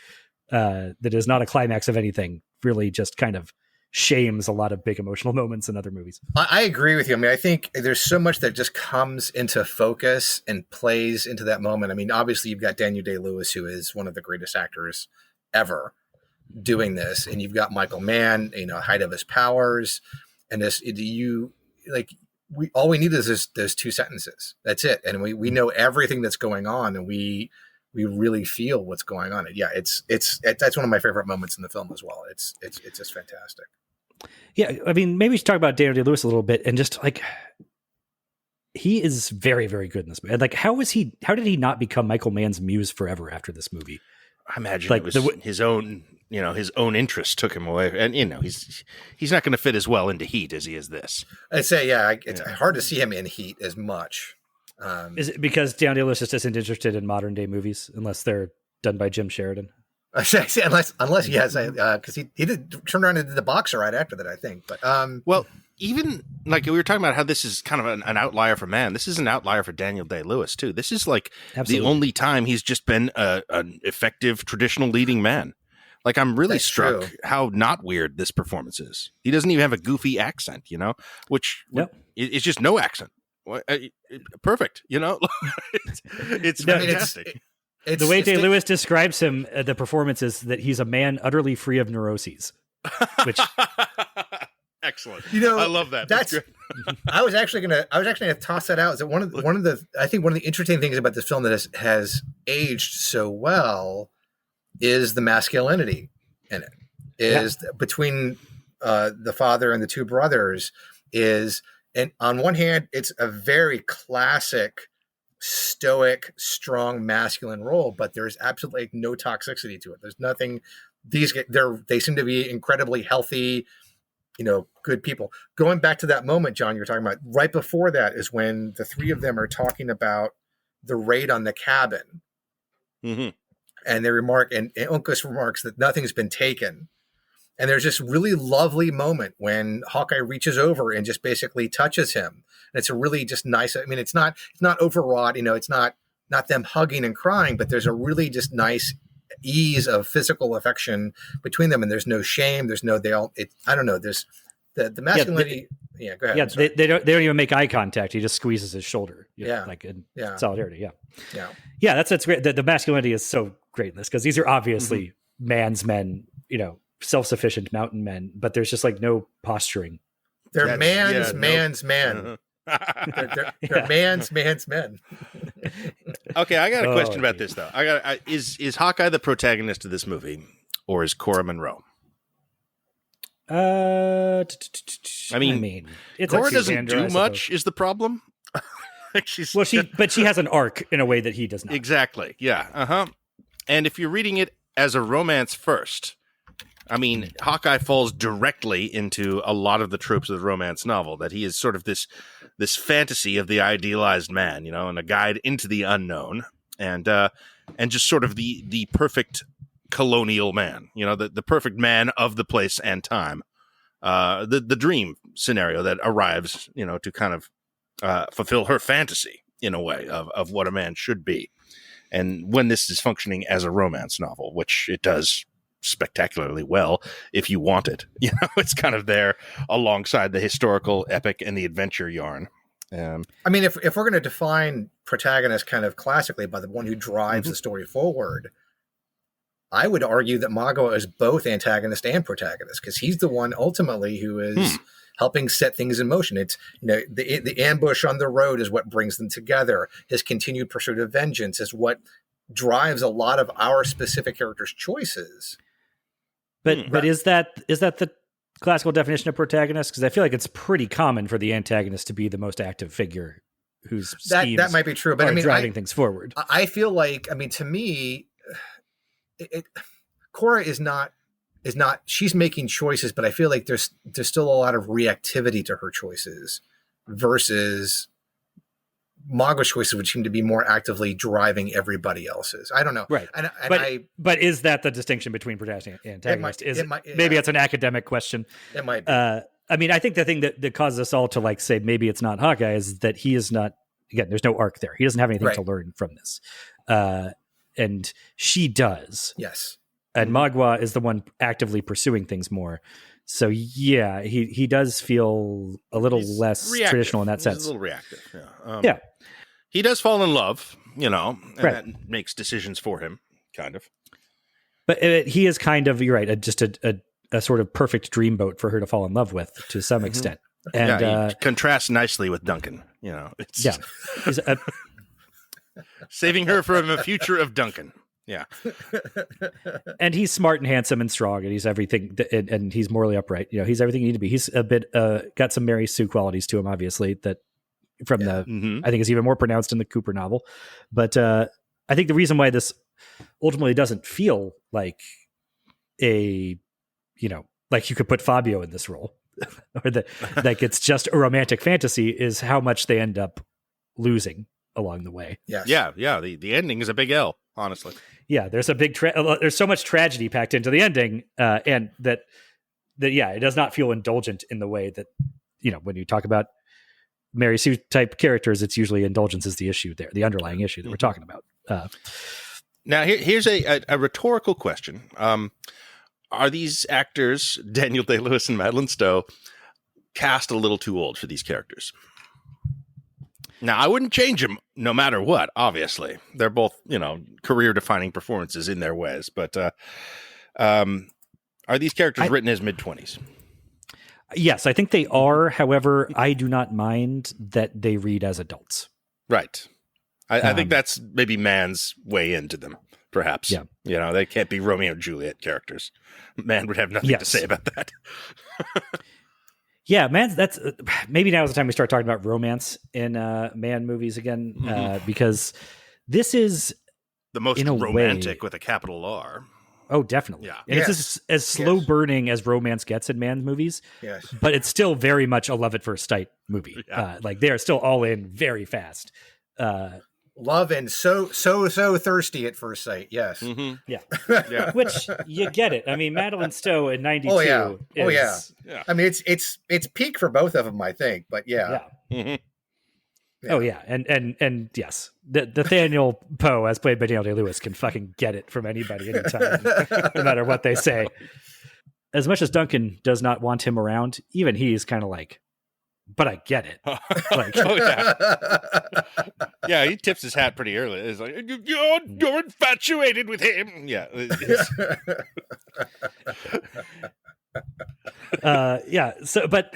that is not a climax of anything really just kind of shames a lot of big emotional moments in other movies. I agree with you. I mean, I think there's so much that just comes into focus and plays into that moment. I mean, obviously you've got Daniel Day-Lewis, who is one of the greatest actors ever doing this. And you've got Michael Mann, height of his powers. And all we need is those two sentences. That's it. And we know everything that's going on, and we really feel what's going on. Yeah, that's one of my favorite moments in the film as well. It's just fantastic. Yeah, I mean, maybe we should talk about Daniel Day-Lewis a little bit, and just like he is very, very good in this movie. And like, how did he not become Michael Mann's muse forever after this movie? I imagine like it was his own interest took him away, and he's not going to fit as well into Heat as he is this. I'd say, it's hard to see him in Heat as much. Is it because Daniel Day-Lewis just isn't interested in modern day movies unless they're done by Jim Sheridan? Unless he has, because he did turn around and did The Boxer right after that, I think. But well, even like we were talking about how this is kind of an outlier for Mann. This is an outlier for Daniel Day-Lewis too. This is like the only time he's just been an effective traditional leading man. Like, I'm really struck how not weird this performance is. He doesn't even have a goofy accent, which is just no accent. Perfect, it's fantastic. The way Day-Lewis describes him, the performance is that he's a man utterly free of neuroses. Which excellent. I love that. That's good. I was actually gonna toss that out. Is that one of the I think one of the interesting things about this film that has aged so well is the masculinity in it. Is between the father and the two brothers and on one hand, it's a very classic, stoic, strong, masculine role, but there's absolutely no toxicity to it. There's nothing. They seem to be incredibly healthy, good people. Going back to that moment, John, you're talking about, right before that is when the three of them are talking about the raid on the cabin. Mm-hmm. And they remark, and Uncas remarks that nothing's been taken. And there's this really lovely moment when Hawkeye reaches over and just basically touches him. And it's a really just nice, I mean, it's not overwrought, it's not them hugging and crying, but there's a really just nice ease of physical affection between them, and there's no shame. There's no I don't know. There's the masculinity. Go ahead. Yeah, they don't even make eye contact. He just squeezes his shoulder. Like in solidarity. Yeah. That's great. The masculinity is so great in this because these are obviously man's men. Self-sufficient mountain men, but there's just like no posturing. They're man's men. They're man's men. Okay, I got a question about this though. Is Hawkeye the protagonist of this movie, or is Cora Monroe? I mean, it's Cora doesn't do much. Is the problem? But she has an arc in a way that he does not. Exactly. Yeah. And if you're reading it as a romance first, I mean, Hawkeye falls directly into a lot of the tropes of the romance novel, that he is sort of this fantasy of the idealized man, and a guide into the unknown, and just sort of the perfect colonial man, the perfect man of the place and time, the dream scenario that arrives, to kind of fulfill her fantasy in a way of what a man should be. And when this is functioning as a romance novel, which it does spectacularly well if you want it, it's kind of there alongside the historical epic and the adventure yarn. I mean, if we're going to define protagonist kind of classically by the one who drives the story forward, I would argue that Magua is both antagonist and protagonist, because he's the one ultimately who is helping set things in motion. It's the ambush on the road is what brings them together. His continued pursuit of vengeance is what drives a lot of our specific characters' choices. But is that the classical definition of protagonist? Because I feel like it's pretty common for the antagonist to be the most active figure whose schemes that might be true, but driving things forward. I feel like, to me, Cora is not. She's making choices, but I feel like there's still a lot of reactivity to her choices versus Magua's choices, would seem to be more actively driving everything else's. I don't know. Right. But is that the distinction between protagonist and antagonist? Maybe it's an academic question. It might be. I think the thing that causes us all to like say maybe it's not Hawkeye is that he is not, again, there's no arc there. He doesn't have anything to learn from this. And she does. Yes. And Magua is the one actively pursuing things more. So yeah, he does feel a little less reactive. Traditional in that sense. He's a little reactive. Yeah. He does fall in love, and that makes decisions for him, kind of. But he is kind of, you're right, just a sort of perfect dreamboat for her to fall in love with to some extent. And he contrasts nicely with Duncan. It's saving her from a future of Duncan. Yeah. And he's smart and handsome and strong, and he's everything, and he's morally upright. He's everything you need to be. He's a bit got some Mary Sue qualities to him, obviously, that from I think is even more pronounced in the Cooper novel. But I think the reason why this ultimately doesn't feel like like you could put Fabio in this role, or that like it's just a romantic fantasy, is how much they end up losing along the way. Yes. Yeah. The ending is a big L, honestly. Yeah, there's a big there's so much tragedy packed into the ending, and that it does not feel indulgent in the way that when you talk about Mary Sue type characters, it's usually indulgence is the issue there, the underlying issue that we're talking about. Now here's a rhetorical question: are these actors, Daniel Day-Lewis and Madeline Stowe, cast a little too old for these characters? Now, I wouldn't change them no matter what, obviously. They're both, career-defining performances in their ways. But are these characters written as mid-20s? Yes, I think they are. However, I do not mind that they read as adults. Right. I think that's maybe Mann's way into them, perhaps. Yeah. They can't be Romeo and Juliet characters. Mann would have nothing to say about that. Yeah, man, that's maybe now is the time we start talking about romance in Mann movies again, because this is the most romantic with a capital R. Oh, definitely. Yeah. And it's as slow burning as romance gets in Mann movies. Yes. But it's still very much a love at first sight movie. Yeah. Like they are still all in very fast. Love and so thirsty at first sight. Yes. Mm-hmm. Yeah. Which you get it. I mean, Madeline Stowe in 92. Oh yeah. I mean, it's peak for both of them, I think. But yeah. Mm-hmm. Oh yeah, and yes, Nathaniel Poe, as played by Daniel Day-Lewis, can fucking get it from anybody anytime, no matter what they say. As much as Duncan does not want him around, even he's kind of like, but I get it. Like, oh yeah, yeah. He tips his hat pretty early. It's like you're infatuated with him. Yeah, yeah. So, but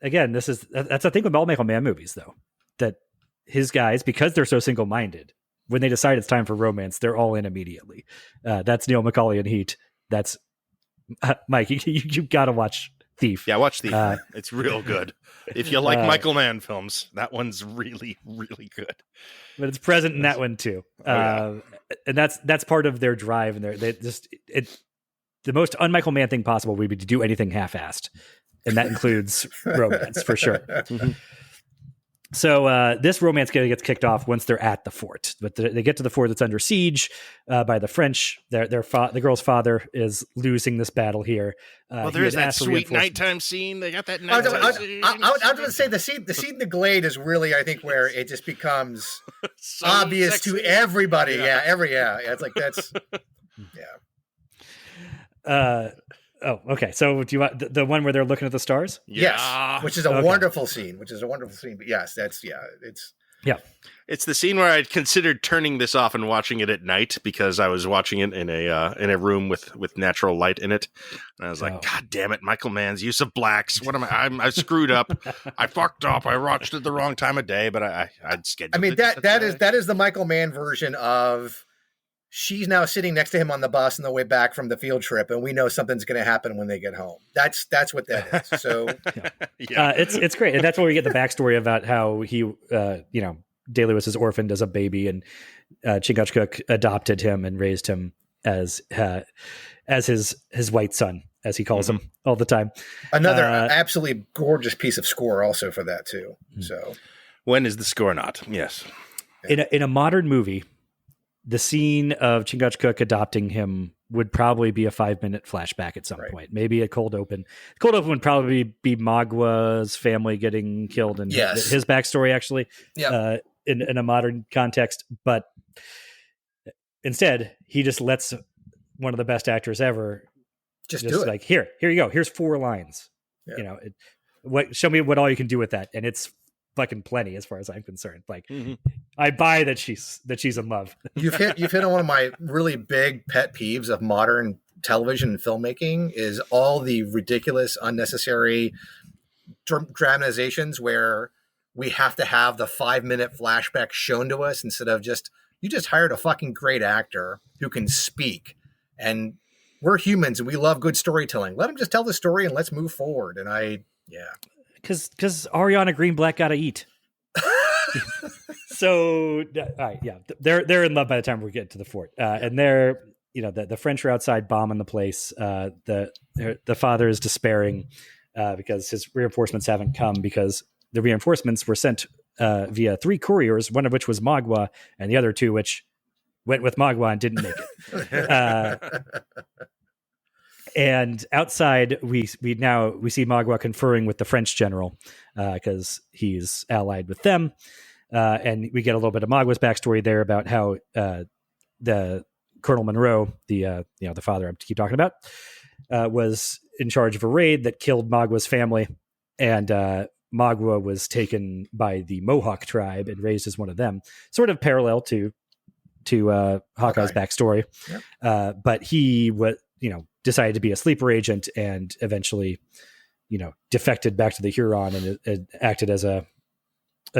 again, that's the thing with all Michael Mann movies, though, that his guys, because they're so single-minded, when they decide it's time for romance, they're all in immediately. That's Neil McCauley in Heat. That's Mike. You got to watch Thief. Yeah, watch Thief. It's real good. If you like Michael Mann films, that one's really, really good. But it's present in that one too. And that's part of their drive, and the most un-Michael Mann thing possible would be to do anything half-assed, and that includes romance for sure. Mm-hmm. So this romance gets kicked off once they're at the fort, but they get to the fort that's under siege by the French. The girl's father is losing this battle here. Well, there is that sweet nighttime scene. They got that nighttime scene. I was going to say the scene in the glade is really, I think, where it just becomes so obvious sexy to everybody. Yeah, it's like that's yeah. Oh, okay. So do you want the one where they're looking at the stars? Yes, which is a wonderful scene. But yes, it's the scene where I'd considered turning this off and watching it at night because I was watching it in a room with natural light in it, and I was like, God damn it, Michael Mann's use of blacks. What am I screwed up. I fucked up. I watched it the wrong time of day, but I'd scheduled. I mean that is the Michael Mann version of. She's now sitting next to him on the bus on the way back from the field trip, and we know something's going to happen when they get home. That's what that is. So, it's great, and that's where we get the backstory about how he, Day-Lewis is orphaned as a baby, and Chingachgook adopted him and raised him as his white son, as he calls him all the time. Another absolutely gorgeous piece of score, also for that too. So, when is the score not? Yes, in a modern movie. The scene of Chingachgook adopting him would probably be a 5-minute flashback at some point. Maybe a cold open. Cold open would probably be Magwa's family getting killed and his backstory, actually, in a modern context. But instead, he just lets one of the best actors ever just do it. Like, here you go. Here's 4 lines. Yeah. Show me what all you can do with that, and it's fucking plenty as far as I'm concerned. Like, I buy that she's in love. You've hit on one of my really big pet peeves of modern television and filmmaking is all the ridiculous, unnecessary dramatizations where we have to have the 5-minute flashback shown to us instead of you just hired a fucking great actor who can speak, and we're humans and we love good storytelling. Let him just tell the story and let's move forward. And Because Ariana Greenblatt got to eat. So, all right, yeah, they're in love by the time we get to the fort, and they're the French are outside bombing the place. The father is despairing because his reinforcements haven't come because the reinforcements were sent via 3 couriers, one of which was Magwa, and the other 2 which went with Magwa and didn't make it. And outside, we see Magua conferring with the French general because he's allied with them, and we get a little bit of Magua's backstory there about how the Colonel Monroe, the father I keep talking about, was in charge of a raid that killed Magua's family, and Magua was taken by the Mohawk tribe and raised as one of them, sort of parallel to Hawkeye's backstory. Yep. But he was decided to be a sleeper agent and eventually, defected back to the Huron and acted as a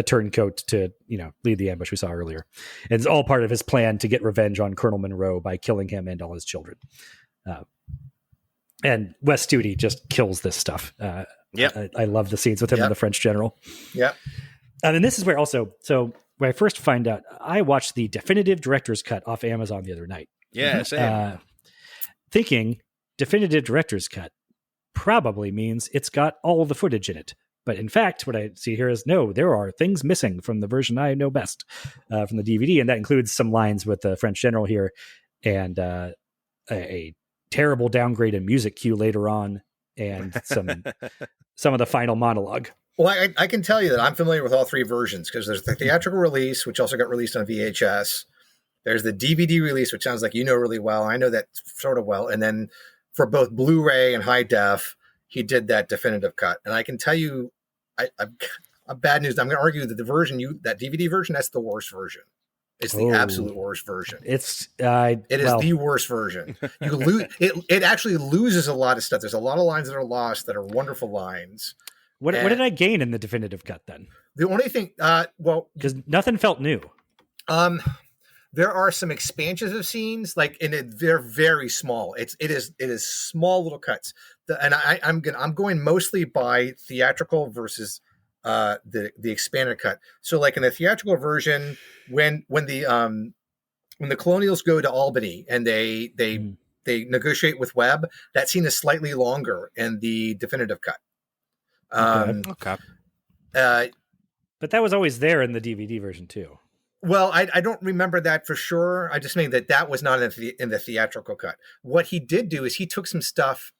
turncoat to, lead the ambush we saw earlier. And it's all part of his plan to get revenge on Colonel Monroe by killing him and all his children. And Wes Studi just kills this stuff. I love the scenes with him and the French general. Yeah. And this is where when I first find out, I watched the definitive director's cut off Amazon the other night. Yeah, same. Thinking definitive director's cut probably means it's got all the footage in it. But in fact, what I see here is no, there are things missing from the version I know best from the DVD. And that includes some lines with the French general here and a terrible downgrade in music cue later on and some of the final monologue. Well, I can tell you that I'm familiar with all three versions because there's the theatrical release, which also got released on VHS. There's the DVD release, which sounds like you know really well. I know that sort of well. And then for both Blu-ray and high def, he did that definitive cut. And I can tell you, I'm bad news. I'm going to argue that the version that DVD version, that's the worst version. It's the absolute worst version. It is the worst version. You lose it actually loses a lot of stuff. There's a lot of lines that are lost that are wonderful lines. What did I gain in the definitive cut then? The only thing, because nothing felt new. There are some expansions of scenes, they're very small. It is small little cuts. I'm going mostly by theatrical versus the expanded cut. So, like in the theatrical version, when the Colonials go to Albany and they negotiate with Webb, that scene is slightly longer in the definitive cut. Okay. But that was always there in the DVD version too. Well, I don't remember that for sure. I just mean that was not in the theatrical cut. What he did do is he took some stuff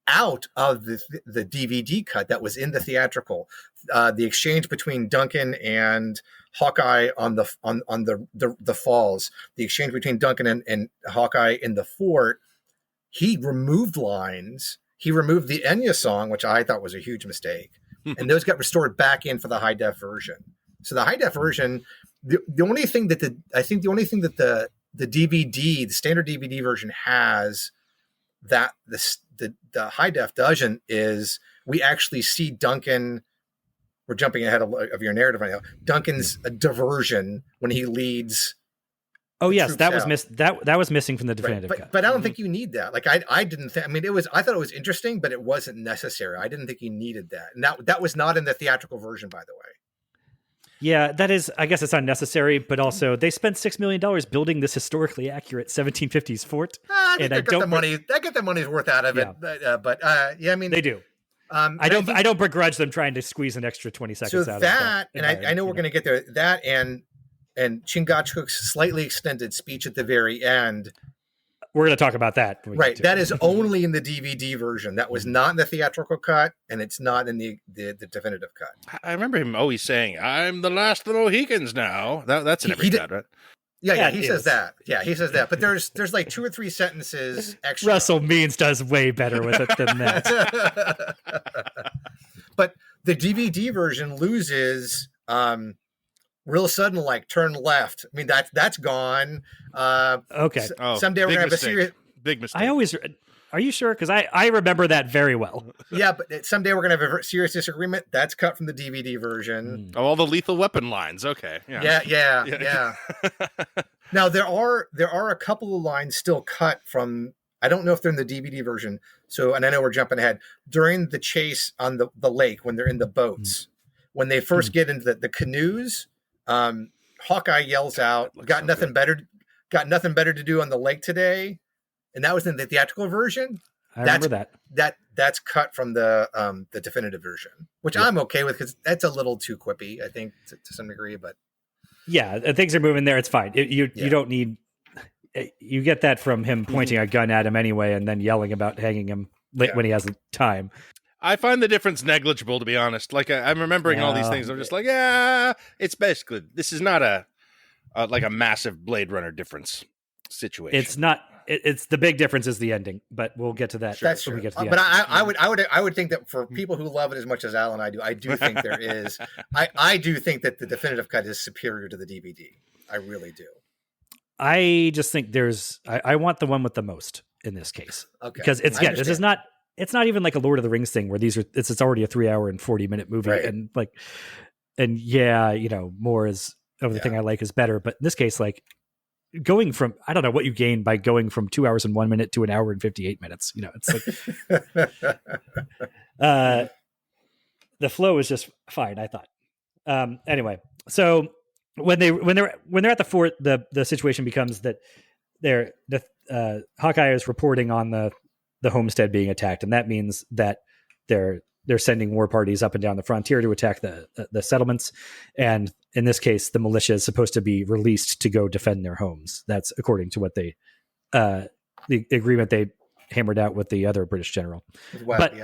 out of the DVD cut that was in the theatrical. The exchange between Duncan and Hawkeye on the falls, the exchange between Duncan and Hawkeye in the fort. He removed lines. He removed the Enya song, which I thought was a huge mistake, and those got restored back in for the high def version. So the high def version, the only thing that the DVD, the standard DVD version has that the high def doesn't is we actually see Duncan. We're jumping ahead of your narrative right now. Duncan's diversion when he leads. Oh yes, that was missing from the definitive cut. But I don't think you need that. Like I didn't think. I mean, I thought it was interesting, but it wasn't necessary. I didn't think you needed that, and that was not in the theatrical version, by the way. Yeah, that is. I guess it's unnecessary, but also they spent $6 million building this historically accurate 1750s fort. I think they get the money's worth out of it. Yeah, I mean they do. I don't begrudge them trying to squeeze an extra 20 seconds out of that. And I know we're going to get there. That and Chingachgook's slightly extended speech at the very end. We're going to talk about that. Right. That is only in the DVD version. That was not in the theatrical cut, and it's not in the definitive cut. I remember him always saying, "I'm the last of the Mohicans now." That's in every cut, right? Yeah, he says that. Yeah, he says that. But there's like 2 or 3 sentences extra. Russell Means does way better with it than that. But the DVD version loses real sudden, like turn left. I mean, that's gone. Okay. Someday we're gonna have a serious big mistake. Are you sure? Because I remember that very well. Yeah, but someday we're gonna have a serious disagreement. That's cut from the DVD version. Oh, all the Lethal Weapon lines. Okay. Yeah. Now there are a couple of lines still cut from. I don't know if they're in the DVD version. So, and I know we're jumping ahead during the chase on the lake when they're in the boats. When they first get into the canoes, Hawkeye yells out, "Got nothing better to do on the lake today," and that was in the theatrical version. I remember that's cut from the definitive version, which I'm okay with because that's a little too quippy, I think, to some degree. But yeah, things are moving there. It's fine. You don't need. You get that from him pointing a gun at him anyway, and then yelling about hanging him when he has time. I find the difference negligible, to be honest. Like I'm remembering all these things. I'm just like, it's basically this is not a massive Blade Runner difference situation. It's not. It's the big difference is the ending, but we'll get to that. That's true. We get to the but I would think that for people who love it as much as Al and I do think there is. I do think that the definitive cut is superior to the DVD. I really do. I just think I want the one with the most in this case. Okay. Because this is not. It's not even like a Lord of the Rings thing where it's already a 3 hour and 40-minute movie. Right. And more is the thing I like is better. But in this case, like going from, I don't know what you gain by going from 2 hours and 1 minute to an hour and 58 minutes. It's like, the flow is just fine. I thought, anyway, so when they're at the fort, the situation becomes that Hawkeye is reporting on the homestead being attacked, and that means that they're sending war parties up and down the frontier to attack the settlements. And in this case, the militia is supposed to be released to go defend their homes. That's according to what the agreement they hammered out with the other British general. Well, but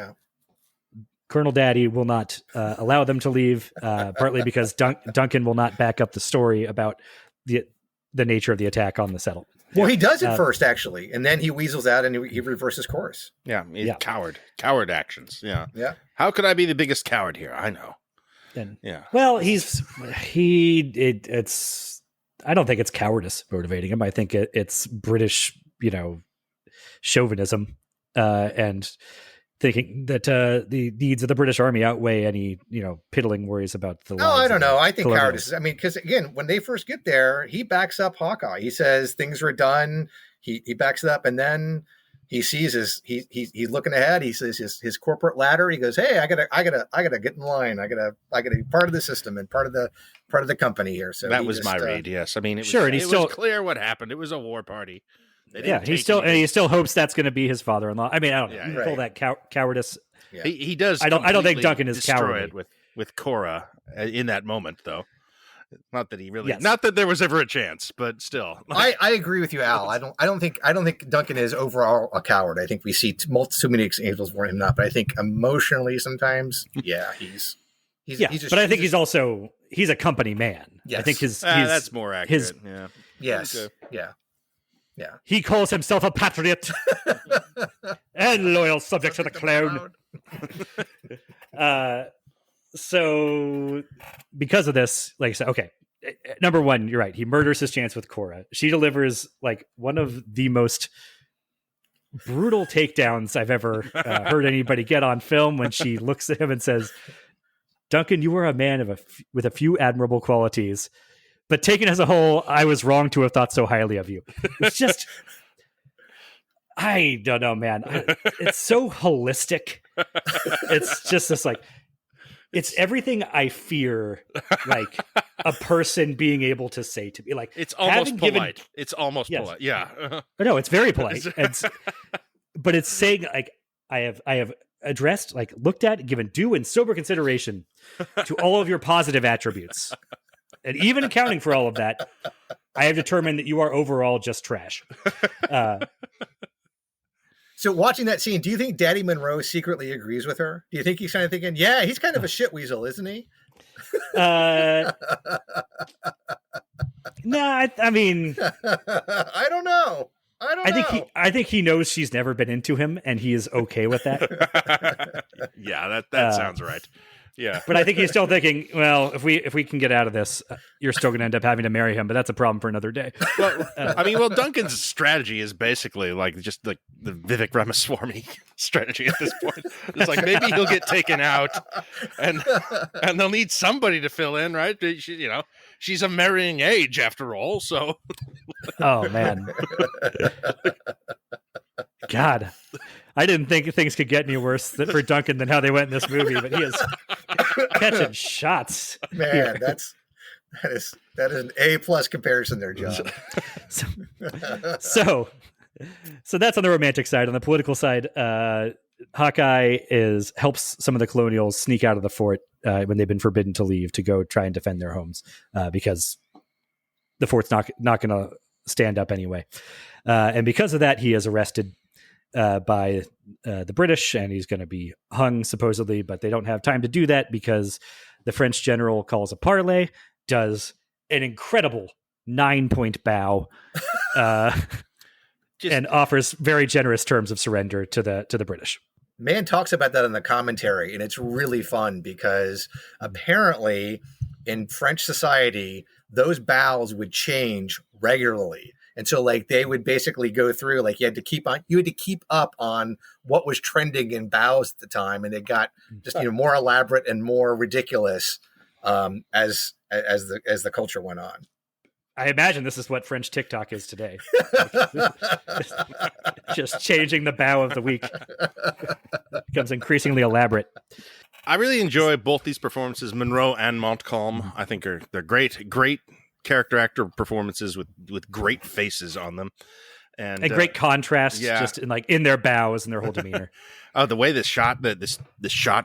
Colonel Daddy will not allow them to leave, partly because Duncan will not back up the story about the nature of the attack on the settlement. Well, he does it first, actually, and then he weasels out and he reverses course. Yeah, coward actions. Yeah, yeah. How could I be the biggest coward here? I know. And, yeah. Well, it's. I don't think it's cowardice motivating him. I think it's British, chauvinism, and thinking that the needs of the British Army outweigh any, piddling worries about the. No, I don't know. I think cowardice. I mean, because again, when they first get there, he backs up Hawkeye. He says things were done. He backs it up, and then he sees he's looking ahead. He says his corporate ladder. He goes, "Hey, I gotta get in line. I gotta be part of the system and part of the company here." So that was my read. Yes, I mean, it was, sure, and it was clear what happened. It was a war party. He still hopes that's going to be his father-in-law. I mean, I don't know. You call that cowardice. Yeah. He does. I don't think Duncan is cowardly with Cora in that moment, though. Not that he really. Yes. Not that there was ever a chance, but still. I agree with you, Al. I don't think Duncan is overall a coward. I think we see too many examples for him not. But I think emotionally, sometimes, he's but I think he's a company man. Yes. I think that's more accurate. Yes. Okay. Yeah. He calls himself a patriot and loyal subject to the clown. So because of this, like I said, okay, number one, you're right. He murders his chance with Cora. She delivers like one of the most brutal takedowns I've ever heard anybody get on film when she looks at him and says, "Duncan, you are a man with a few admirable qualities, but taken as a whole, I was wrong to have thought so highly of you." It's just, I don't know, man. It's so holistic. It's just this like, it's everything I fear, like a person being able to say to me. Like it's almost polite. It's almost polite. Yeah. No, it's very polite. But it's saying like I have addressed, like looked at, given due and sober consideration to all of your positive attributes. And even accounting for all of that, I have determined that you are overall just trash. So watching that scene, do you think Daddy Monroe secretly agrees with her? Do you think he's kind of thinking, yeah, he's kind of a shit weasel, isn't he? No, I mean, I don't know. I think he knows she's never been into him, and he is okay with that. Yeah, that sounds right. Yeah, but I think he's still thinking, well, if we can get out of this, you're still going to end up having to marry him, but that's a problem for another day. Well, Duncan's strategy is basically like just like the Vivek Ramaswamy strategy at this point. It's like maybe he'll get taken out, and they'll need somebody to fill in, right? She's a marrying age after all, so. Oh man, God. I didn't think things could get any worse for Duncan than how they went in this movie, but he is catching shots. Man, here. that is an A+ comparison there, John. So that's on the romantic side. On the political side, Hawkeye helps some of the colonials sneak out of the fort when they've been forbidden to leave to go try and defend their homes because the fort's not going to stand up anyway. And because of that, he is arrested by the British, and he's going to be hung supposedly, but they don't have time to do that because the French general calls a parley, does an incredible 9-point bow, and offers very generous terms of surrender to the British. Mann talks about that in the commentary, and it's really fun because apparently in French society, those bows would change regularly. And so like they would basically go through, like you had to keep up on what was trending in bows at the time. And it got just, more elaborate and more ridiculous as the culture went on. I imagine this is what French TikTok is today. Just changing the bow of the week. Becomes increasingly elaborate. I really enjoy both these performances, Monroe and Montcalm. I think they're great character actor performances with great faces on them. and great contrast, yeah. just in their bows and their whole demeanor. Oh, the way this shot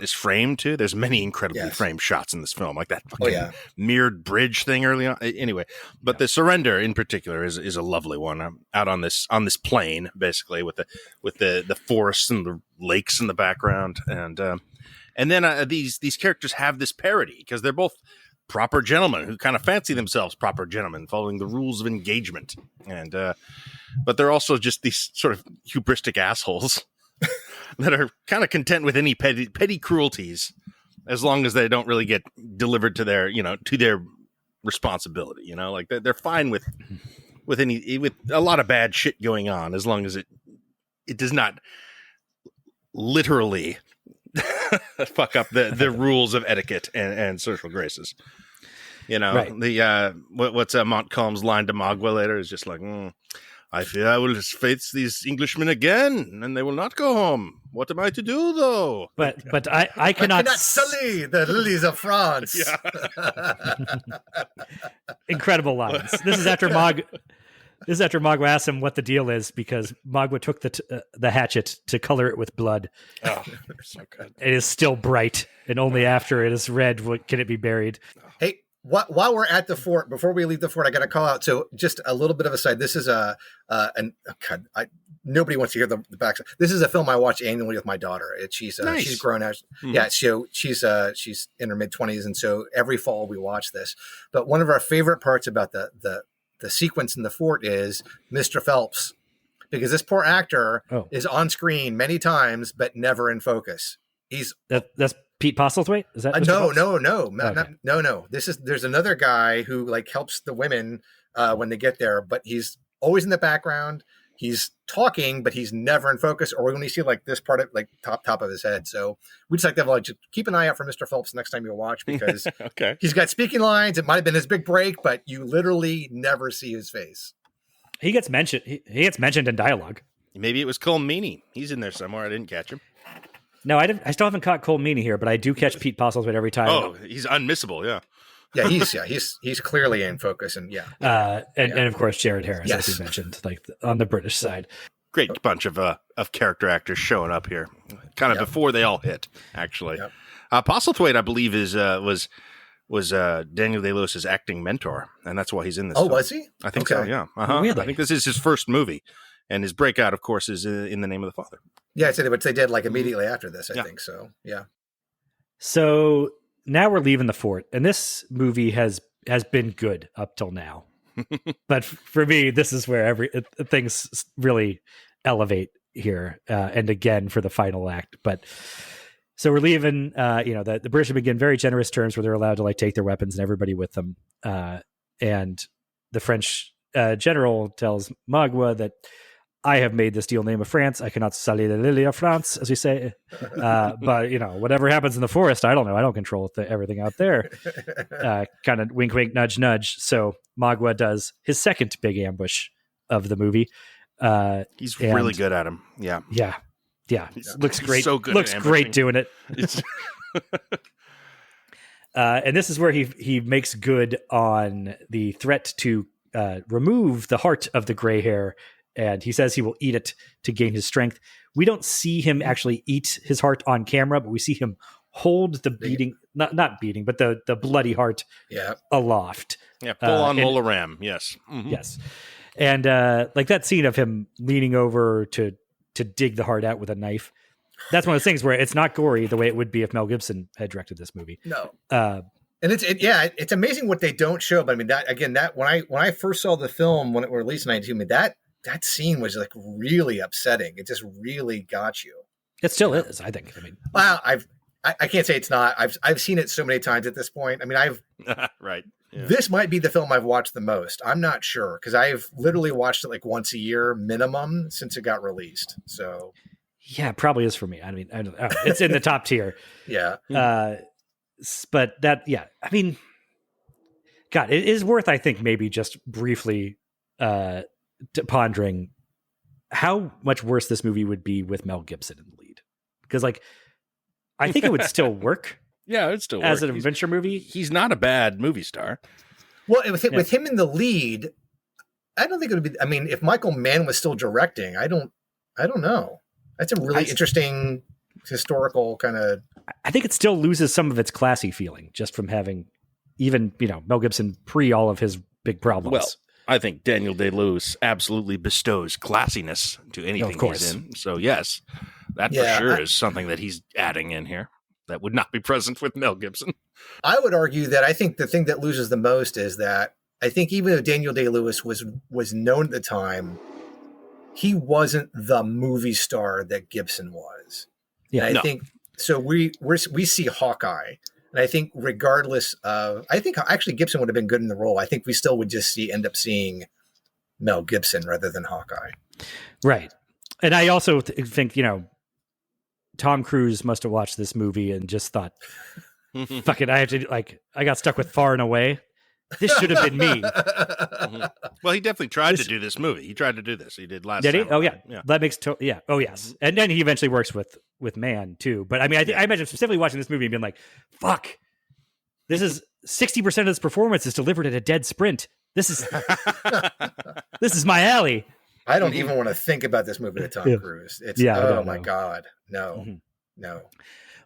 is framed too. There's many incredibly framed shots in this film, like that fucking mirrored bridge thing early on. Anyway, but the surrender in particular is a lovely one. Out on this plain, basically with the forests and the lakes in the background, and then these characters have this parody because they're both proper gentlemen who kind of fancy themselves proper gentlemen, following the rules of engagement, and but they're also just these sort of hubristic assholes. That are kind of content with any petty cruelties, as long as they don't really get delivered to their responsibility. Like they're fine with a lot of bad shit going on, as long as it does not literally fuck up the rules of etiquette and social graces. Right. What's Montcalm's line to Magua later is just like, I fear I will face these Englishmen again, and they will not go home. What am I to do, though? But I cannot sully the lilies of France. Incredible lines. This is after Magua asks him what the deal is, because Magua took the hatchet to color it with blood. Oh, so good. It is still bright, and only after it is red can it be buried. Hey, while we're at the fort, before we leave the fort, I got to call out. So just a little bit of a side. This is nobody wants to hear the back. This is a film I watch annually with my daughter. She's grown out. Mm-hmm. Yeah. So she's in her mid-20s. And so every fall we watch this, but one of our favorite parts about the sequence in the fort is Mr. Phelps, because this poor actor is on screen many times, but never in focus. That's Pete Postlethwaite? Is that no. Okay. No. There's another guy who like helps the women when they get there, but he's always in the background. He's talking, but he's never in focus, or we only see like this part of like top of his head. So we just like to have, just keep an eye out for Mr. Phelps next time you watch, because he's got speaking lines. It might have been his big break, but you literally never see his face. He gets mentioned. He gets mentioned in dialogue. Maybe it was Cole Meany. He's in there somewhere. I didn't catch him. No, I still haven't caught Cole Meany here, but I do catch Pete Postlethwaite every time. Oh, he's unmissable. Yeah. Yeah, he's clearly in focus, and and of course Jared Harris, as you mentioned, like on the British side. Great bunch of character actors showing up here, kind of before they all hit. Actually, Postlethwaite, I believe, was Daniel Day-Lewis's acting mentor, and that's why he's in this. Oh, film. Was he? I think so. Yeah, really? I think this is his first movie, and his breakout, of course, is in The Name of the Father. Yeah, I said, but they did like immediately after this. I think so. Yeah. So now we're leaving the fort, and this movie has been good up till now. But for me, this is where things really elevate here, and again for the final act. But so we're leaving. The British begin very generous terms where they're allowed to like take their weapons and everybody with them. And the French general tells Magua that, I have made this deal in the name of France. I cannot sully the lily of France, as we say. But, whatever happens in the forest, I don't know. I don't control everything out there. Kind of wink, wink, nudge, nudge. So Magua does his second big ambush of the movie. He's really good at him. Yeah. Yeah. Looks great. So good. Looks great doing it. And this is where he makes good on the threat to remove the heart of the gray hair. And he says he will eat it to gain his strength. We don't see him actually eat his heart on camera, but we see him hold the beating, not beating, but the bloody heart aloft. Yeah, full on Mola Ram. Yes. Mm-hmm. Yes. And like that scene of him leaning over to dig the heart out with a knife. That's one of those things where it's not gory the way it would be if Mel Gibson had directed this movie. No. And it's amazing what they don't show. But I mean, when I first saw the film when it was released in 1992, that scene was like really upsetting. It just really got you. It still is, I think. I mean, well, I can't say it's not. I've seen it so many times at this point. I mean, right. Yeah. This might be the film I've watched the most. I'm not sure, because I've literally watched it like once a year minimum since it got released. So yeah, it probably is for me. I mean, I don't know. It's in the top tier. Yeah. But that, I mean, God, it is worth, I think, maybe just briefly pondering how much worse this movie would be with Mel Gibson in the lead, because like I think it would still work. Yeah, it'd still as work. An adventure movie. He's not a bad movie star. Well, with him in the lead, I don't think it would be. I mean, if Michael Mann was still directing, I don't know. That's a really interesting historical kind of. I think it still loses some of its classy feeling just from having even, Mel Gibson pre all of his big problems. Well, I think Daniel Day-Lewis absolutely bestows classiness to anything he's in. So yes, that for sure is something that he's adding in here that would not be present with Mel Gibson. I would argue that I think the thing that loses the most is that I think even though Daniel Day-Lewis was known at the time, he wasn't the movie star that Gibson was. Yeah, I think so. We see Hawkeye, and I think regardless of, I think actually Gibson would have been good in the role. I think we still would just end up seeing Mel Gibson rather than Hawkeye. Right, and I also think Tom Cruise must have watched this movie and just thought, "Fuck it, I got stuck with Far and Away. This should have been me." Well, he definitely tried to do this movie. He tried to do this. He did last. Did he? time. Oh yeah, that makes yeah. Oh yes, and then he eventually works with Mann too. But I mean, I imagine specifically watching this movie and being like, "Fuck, this is 60% of this performance is delivered at a dead sprint. This is this is my alley." I don't even want to think about this movie with Tom Cruise. It's oh my god, no, no.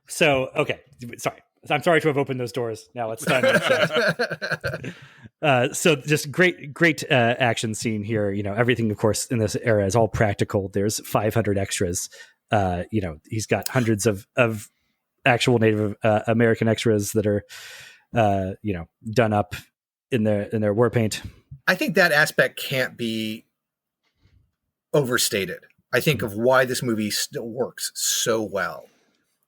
So okay, sorry. I'm sorry to have opened those doors. Now it's time to shut. So just great action scene here. Everything, of course, in this era is all practical. There's 500 extras. He's got hundreds of actual Native American extras that are, done up in their war paint. I think that aspect can't be overstated. I think of why this movie still works so well.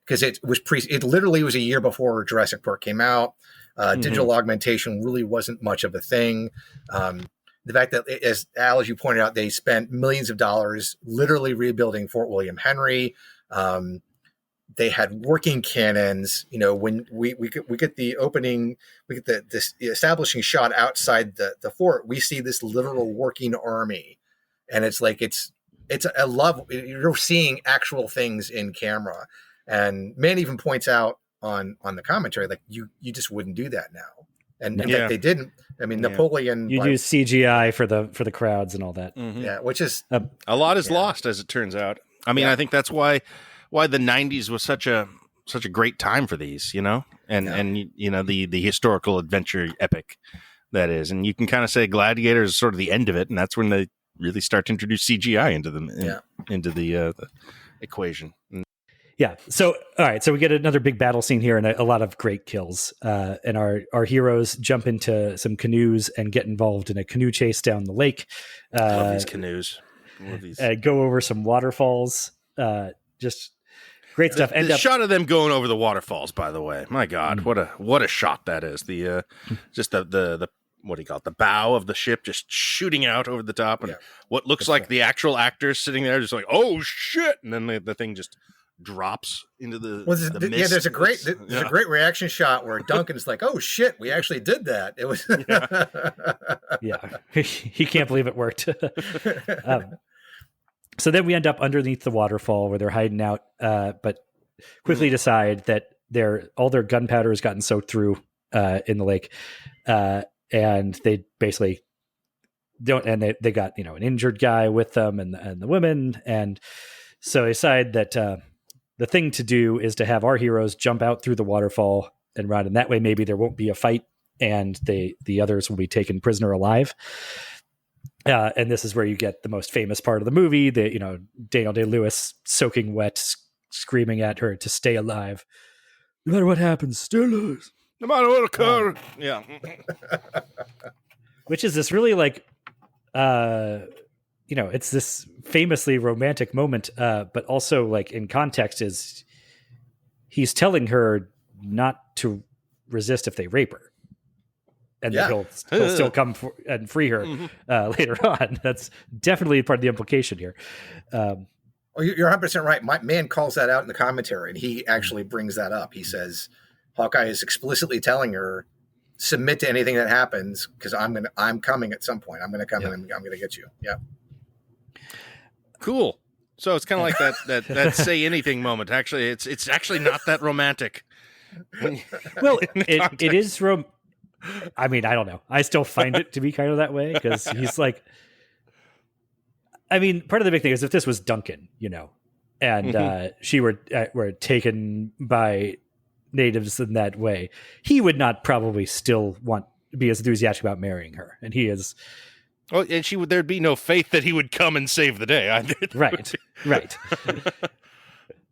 Because it literally was a year before Jurassic Park came out. Digital augmentation really wasn't much of a thing. The fact that, as you pointed out, they spent millions of dollars literally rebuilding Fort William Henry. They had working cannons. When we get the opening, we get this establishing shot outside the fort. We see this literal working army, and it's like it's a love. You're seeing actual things in camera. And Mann even points out on the commentary, like you just wouldn't do that now. And in fact, they didn't. I mean, Napoleon. You use CGI for the crowds and all that. Yeah, which is a lot is lost, as it turns out. I mean, I think that's why the '90s was such a great time for these, and the historical adventure epic that is. And you can kind of say Gladiator is sort of the end of it, and that's when they really start to introduce CGI into them into the equation. Yeah. So, all right. So we get another big battle scene here and a lot of great kills. And our heroes jump into some canoes and get involved in a canoe chase down the lake. Love these canoes. Love these. Go over some waterfalls. Just great stuff. The shot of them going over the waterfalls, by the way, my God, what a shot that is. The just the what do you call it? The bow of the ship just shooting out over the top, and what looks like the actual actors sitting there, just like, oh shit, and then the thing just drops into the mist. There's a great reaction shot where Duncan's like, oh shit, we actually did that. It was he can't believe it worked. So then we end up underneath the waterfall where they're hiding out, but quickly decide that all their gunpowder has gotten soaked through in the lake, and they basically don't, and they got an injured guy with them and the women, and so they decide that the thing to do is to have our heroes jump out through the waterfall and run. And that way, maybe there won't be a fight and the others will be taken prisoner alive. And this is where you get the most famous part of the movie, Daniel Day-Lewis soaking wet, screaming at her to stay alive. No matter what happens, stay alive. No matter what occurs. Which is this really it's this famously romantic moment, but also in context is he's telling her not to resist if they rape her, and that he'll still come and free her later on. That's definitely part of the implication here. You're 100% right. My man calls that out in the commentary, and he actually brings that up. He says Hawkeye is explicitly telling her, submit to anything that happens because I'm coming at some point. I'm going to come and I'm going to get you. Yeah. Cool. So it's kind of like that say anything moment. Actually, it's actually not that romantic. Well, it is I mean, I don't know. I still find it to be kind of that way because he's like, I mean, part of the big thing is if this was Duncan, and she were taken by natives in that way, he would not probably still be as enthusiastic about marrying her, and he is. Well, and there'd be no faith that he would come and save the day. Right.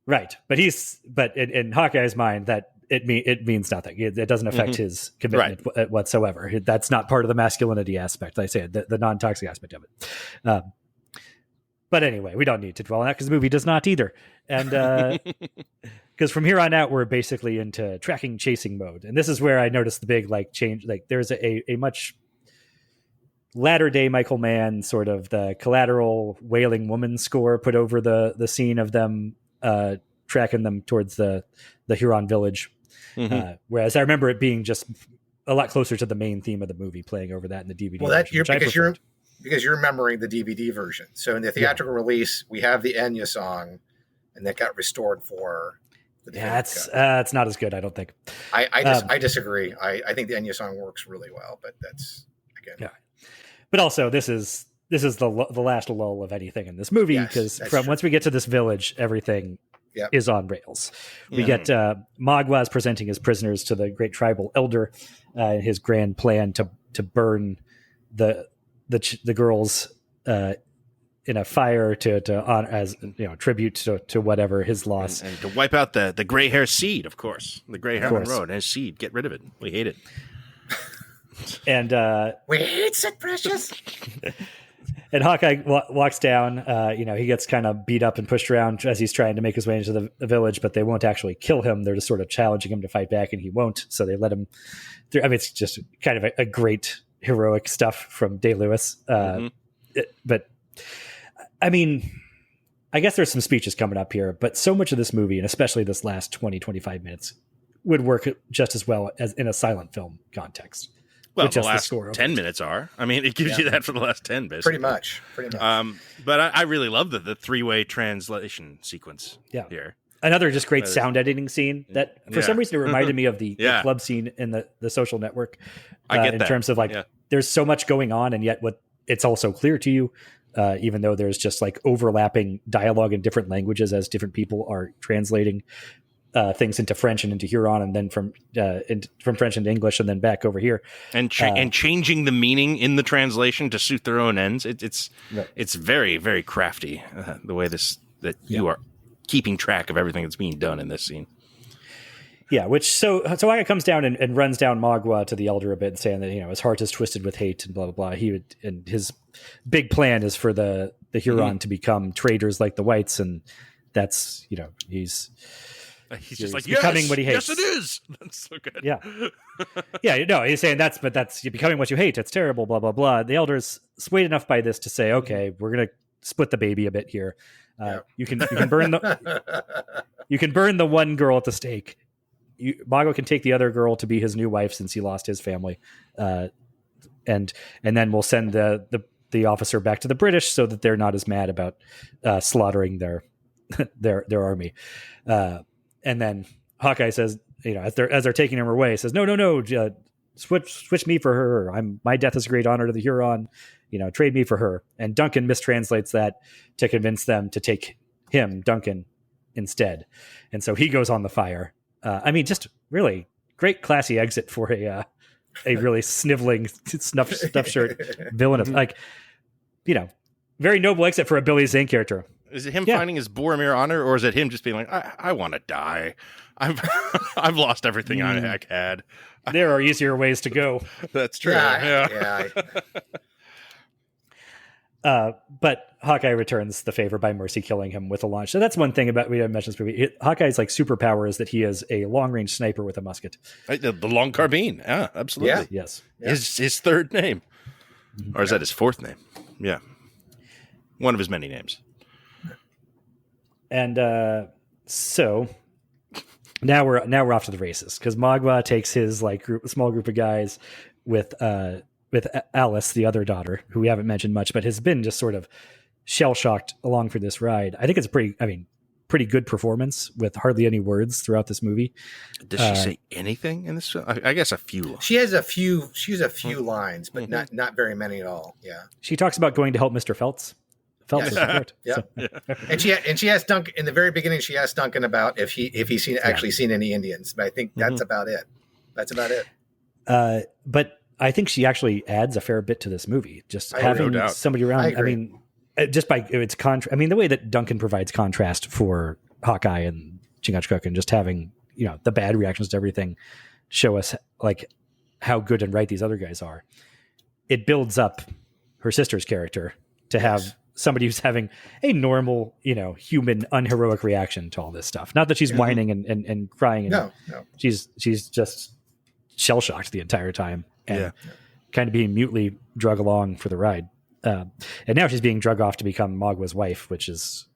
Right. But in Hawkeye's mind, that it means nothing. It doesn't affect his commitment whatsoever. That's not part of the masculinity aspect. I say the non-toxic aspect of it. But anyway, we don't need to dwell on that because the movie does not either. And because from here on out, we're basically into tracking chasing mode. And this is where I noticed the big change. There's a much latter day Michael Mann sort of the Collateral Wailing Woman score put over the scene of them tracking them towards the Huron village. Whereas I remember it being just a lot closer to the main theme of the movie playing over that in the DVD. Well, version, because you're remembering the DVD version. So in the theatrical release, we have the Enya song, and that got restored for the DVD cut. It's not as good, I don't think. I disagree. I think the Enya song works really well, but that's again. Yeah. But also, this is the last lull of anything in this movie because once we get to this village, everything is on rails. We get Magua is presenting his prisoners to the great tribal elder, his grand plan to burn the girls in a fire to honor as tribute to whatever his loss and to wipe out the gray hair seed, of course, the gray hair road and his seed. Get rid of it. We hate it. And we hate it, precious. And Hawkeye walks down. He gets kind of beat up and pushed around as he's trying to make his way into the village, but they won't actually kill him. They're just sort of challenging him to fight back, and he won't. So they let him through. I mean, it's just kind of a great heroic stuff from Day-Lewis. But I mean, I guess there's some speeches coming up here, but so much of this movie, and especially this last 25 minutes, would work just as well as in a silent film context. Well, the last 10 minutes are. I mean, it gives you that for the last 10, basically. Pretty much. But I really love the three-way translation sequence here. Another just great sound editing scene that, for some reason, it reminded me of the club scene in the Social Network. I get that. In terms of, there's so much going on, and yet it's also clear to you, even though there's just, overlapping dialogue in different languages as different people are translating things into French and into Huron, and then from French into English, and then back over here, and changing the meaning in the translation to suit their own ends. It's very, very crafty the way you are keeping track of everything that's being done in this scene. Yeah, so Aya comes down and runs down Magua to the elder a bit, saying that his heart is twisted with hate and blah blah blah. And his big plan is for the Huron to become traders like the whites, and that's He's just like, becoming what he hates. Yes, it is. That's so good. Yeah. He's saying that's you're becoming what you hate. It's terrible, blah, blah, blah. The elder's swayed enough by this to say, okay, we're going to split the baby a bit here. You can burn the one girl at the stake. Mago can take the other girl to be his new wife since he lost his family. And then we'll send the officer back to the British so that they're not as mad about slaughtering their army. And then Hawkeye says, as they're taking him away, says, no, switch me for her. My death is a great honor to the Huron. Trade me for her. And Duncan mistranslates that to convince them to take him, Duncan, instead. And so he goes on the fire. Just really great, classy exit for a really sniveling stuff shirt villain. Very noble exit for a Billy Zane character. Is it him finding his Boromir honor, or is it him just being like, I want to die? I've lost everything I had. There are easier ways to go. That's true. Yeah. But Hawkeye returns the favor by mercy killing him with a launch. So that's one thing about we haven't mentioned this movie. Hawkeye's superpower is that he is a long range sniper with a musket. The long carbine. Yeah, absolutely. Yeah. Yes. His third name, or is that his fourth name? Yeah, one of his many names. And so now we're off to the races because Magua takes his small group of guys with Alice, the other daughter, who we haven't mentioned much, but has been just sort of shell shocked along for this ride. I think it's pretty good performance with hardly any words throughout this movie. Does she say anything in this film? I guess a few. She has a few lines, but not very many at all. Yeah. She talks about going to help Mr. Phelps' report. Yeah. So. And she asked Duncan in the very beginning. She asked Duncan about if he's seen any Indians. But I think that's about it. That's about it. But I think she actually adds a fair bit to this movie. Just having no doubt. somebody around. I mean, just by its contrast. I mean, the way that Duncan provides contrast for Hawkeye and Chingachgook, and just having the bad reactions to everything show us like how good and right these other guys are. It builds up her sister's character to have somebody who's having a normal, human, unheroic reaction to all this stuff. Not that she's whining and crying. And no. She's just shell shocked the entire time and kind of being mutely drug along for the ride. And now she's being drug off to become Magwa's wife, which is,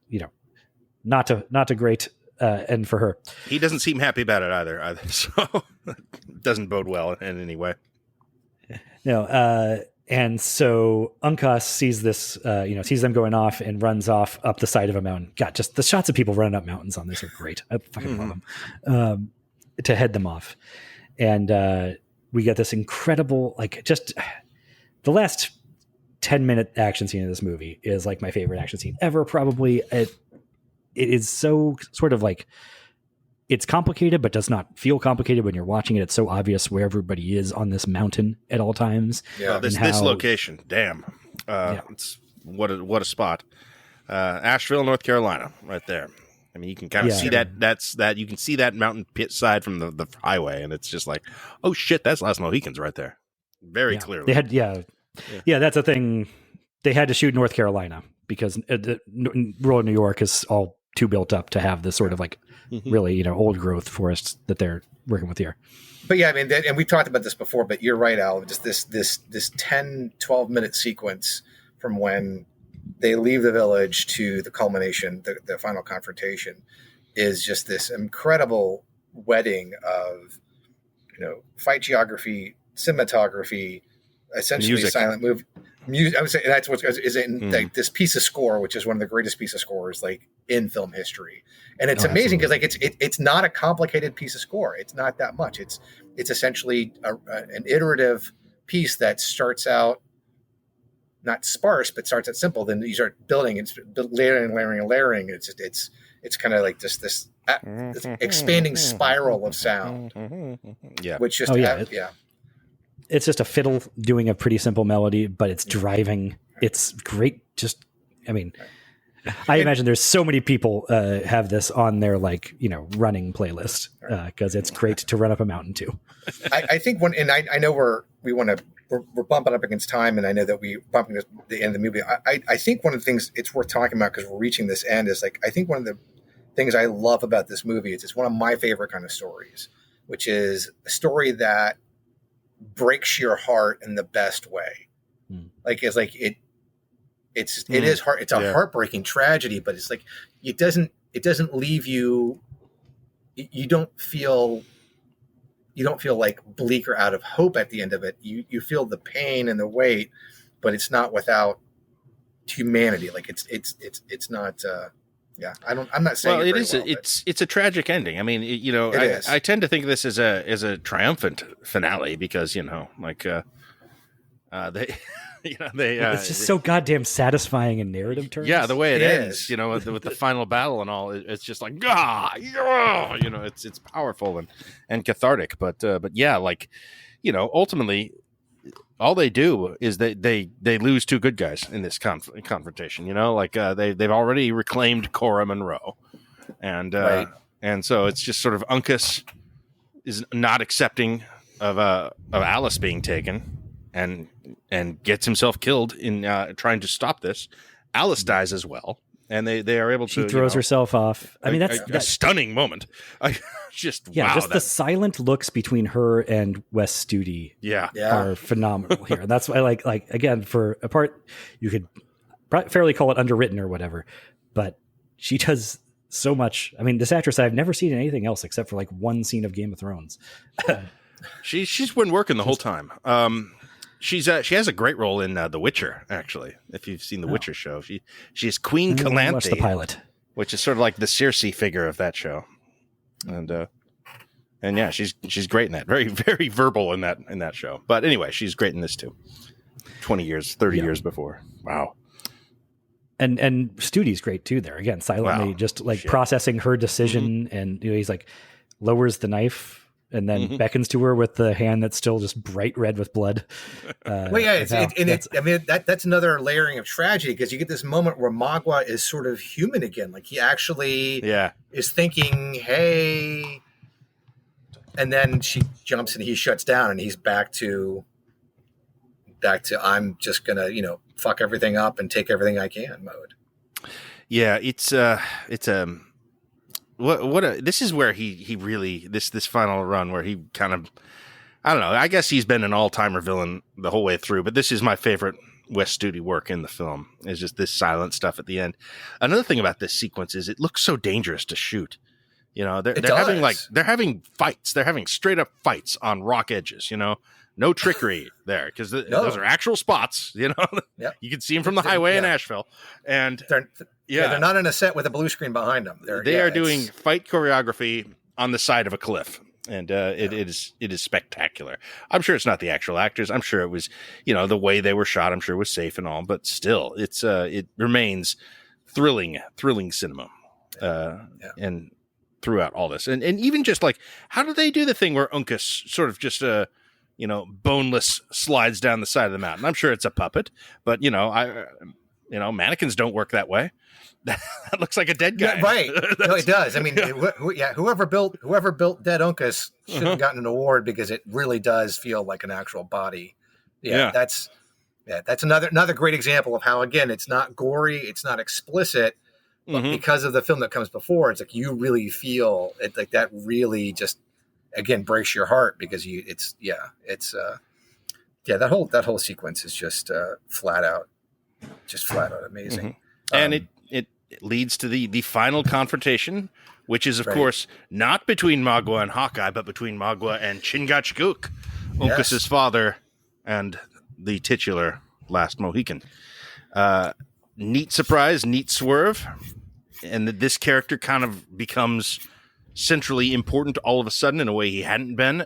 not a great end for her. He doesn't seem happy about it either. So it doesn't bode well in any way. No. And so Uncas sees this, sees them going off and runs off up the side of a mountain. God, just the shots of people running up mountains on this are great. I fucking love them. To head them off. And we get this incredible, just the last 10-minute action scene of this movie is like my favorite action scene ever. Probably it is so sort of like, it's complicated, but does not feel complicated when you're watching it. It's so obvious where everybody is on this mountain at all times. Yeah, this location, damn, it's what a spot. Asheville, North Carolina, right there. I mean, you can kind of see that. That you can see that mountain pit side from the highway, and it's just like, oh shit, that's Last Mohicans right there, very clearly. They had, that's a thing. They had to shoot North Carolina because rural New York is all too built up to have this sort of like really, old growth forests that they're working with here. But yeah, I mean, and we talked about this before, but you're right, Al. Just this 10, 12-minute sequence from when they leave the village to the culmination, the final confrontation, is just this incredible wedding of, fight geography, cinematography, essentially music. Silent movie. Music, I would say that's what is in like this piece of score, which is one of the greatest piece of scores like in film history, and it's amazing because like it's not a complicated piece of score. It's not that much. It's essentially an iterative piece that starts out not sparse, but starts out simple. Then you start building and layering. It's kind of like this expanding spiral of sound. Yeah, which just It's just a fiddle doing a pretty simple melody, but it's driving. It's great. Just, I mean, I imagine there's so many people have this on their running playlist because it's great to run up a mountain too. I think I know we're bumping up against time, and I know that we bumping the end of the movie. I think one of the things it's worth talking about because we're reaching this end is I think one of the things I love about this movie is it's one of my favorite kind of stories, which is a story that breaks your heart in the best way. It is hard. It's a heartbreaking tragedy, but it's like, it doesn't leave you. You don't feel like bleak or out of hope at the end of it. You feel the pain and the weight, but it's not without humanity. Like it's not, I'm not saying. Well, it is. It's a tragic ending. I mean, I tend to think of this as a triumphant finale because they, it's just so goddamn satisfying in narrative terms. Yeah, the way it ends, with the final battle and all, it's just like it's powerful and cathartic. But ultimately, all they do is they lose two good guys in this confrontation. They've already reclaimed Cora Monroe, and so it's just sort of Uncas is not accepting of Alice being taken, and gets himself killed in trying to stop this. Alice dies as well, and they are able to. She throws herself off. I mean, that's a stunning moment. The silent looks between her and Wes Studi are phenomenal here. That's why, like again, for a part you could fairly call it underwritten or whatever, but she does so much. I mean, this actress I've never seen in anything else except for like one scene of Game of Thrones. She's been working the whole time. She has a great role in The Witcher. Actually, if you've seen the Witcher show, she's Queen Calanthe. Watch the pilot, which is sort of like the Circe figure of that show. And yeah, she's great in that. Very, very verbal in that show. But anyway, she's great in this too. 20 years, 30 years before. Wow. And Studi's great too there. Again, silently just like processing her decision, and he's like lowers the knife and then beckons to her with the hand that's still just bright red with blood. Well, yeah, that's another layering of tragedy, because you get this moment where Magua is sort of human again. Like he actually is thinking, hey, and then she jumps and he shuts down and he's back to I'm just gonna, fuck everything up and take everything I can mode. Yeah, this is where he really this final run where he kind of, I don't know, I guess he's been an all-timer villain the whole way through, but this is my favorite Wes Studi work in the film, is just this silent stuff at the end. Another thing about this sequence is it looks so dangerous to shoot. They're having fights. They're having straight up fights on rock edges, no trickery there, because those are actual spots, Yep. You can see them from the highway in Asheville, and they're not in a set with a blue screen behind them. They are doing fight choreography on the side of a cliff, and it is spectacular. I'm sure it's not the actual actors. I'm sure it was, the way they were shot. I'm sure it was safe and all, but still, it remains thrilling cinema, and throughout all this, and even just like, how do they do the thing where Uncas sort of just boneless slides down the side of the mountain? I'm sure it's a puppet, but mannequins don't work that way. That looks like a dead guy. Yeah, right. No, it does. I mean, whoever built Dead Uncas should have gotten an award, because it really does feel like an actual body. That's another great example of how, again, it's not gory, it's not explicit, but because of the film that comes before, it's like you really feel it, like that really just, again, breaks your heart, because that whole sequence is just flat out amazing. And it leads to the final confrontation, which is of course not between Magua and Hawkeye, but between Magua and Chingachgook, Uncas's father and the titular last Mohican. Neat surprise, neat swerve, and that this character kind of becomes centrally important all of a sudden in a way he hadn't been.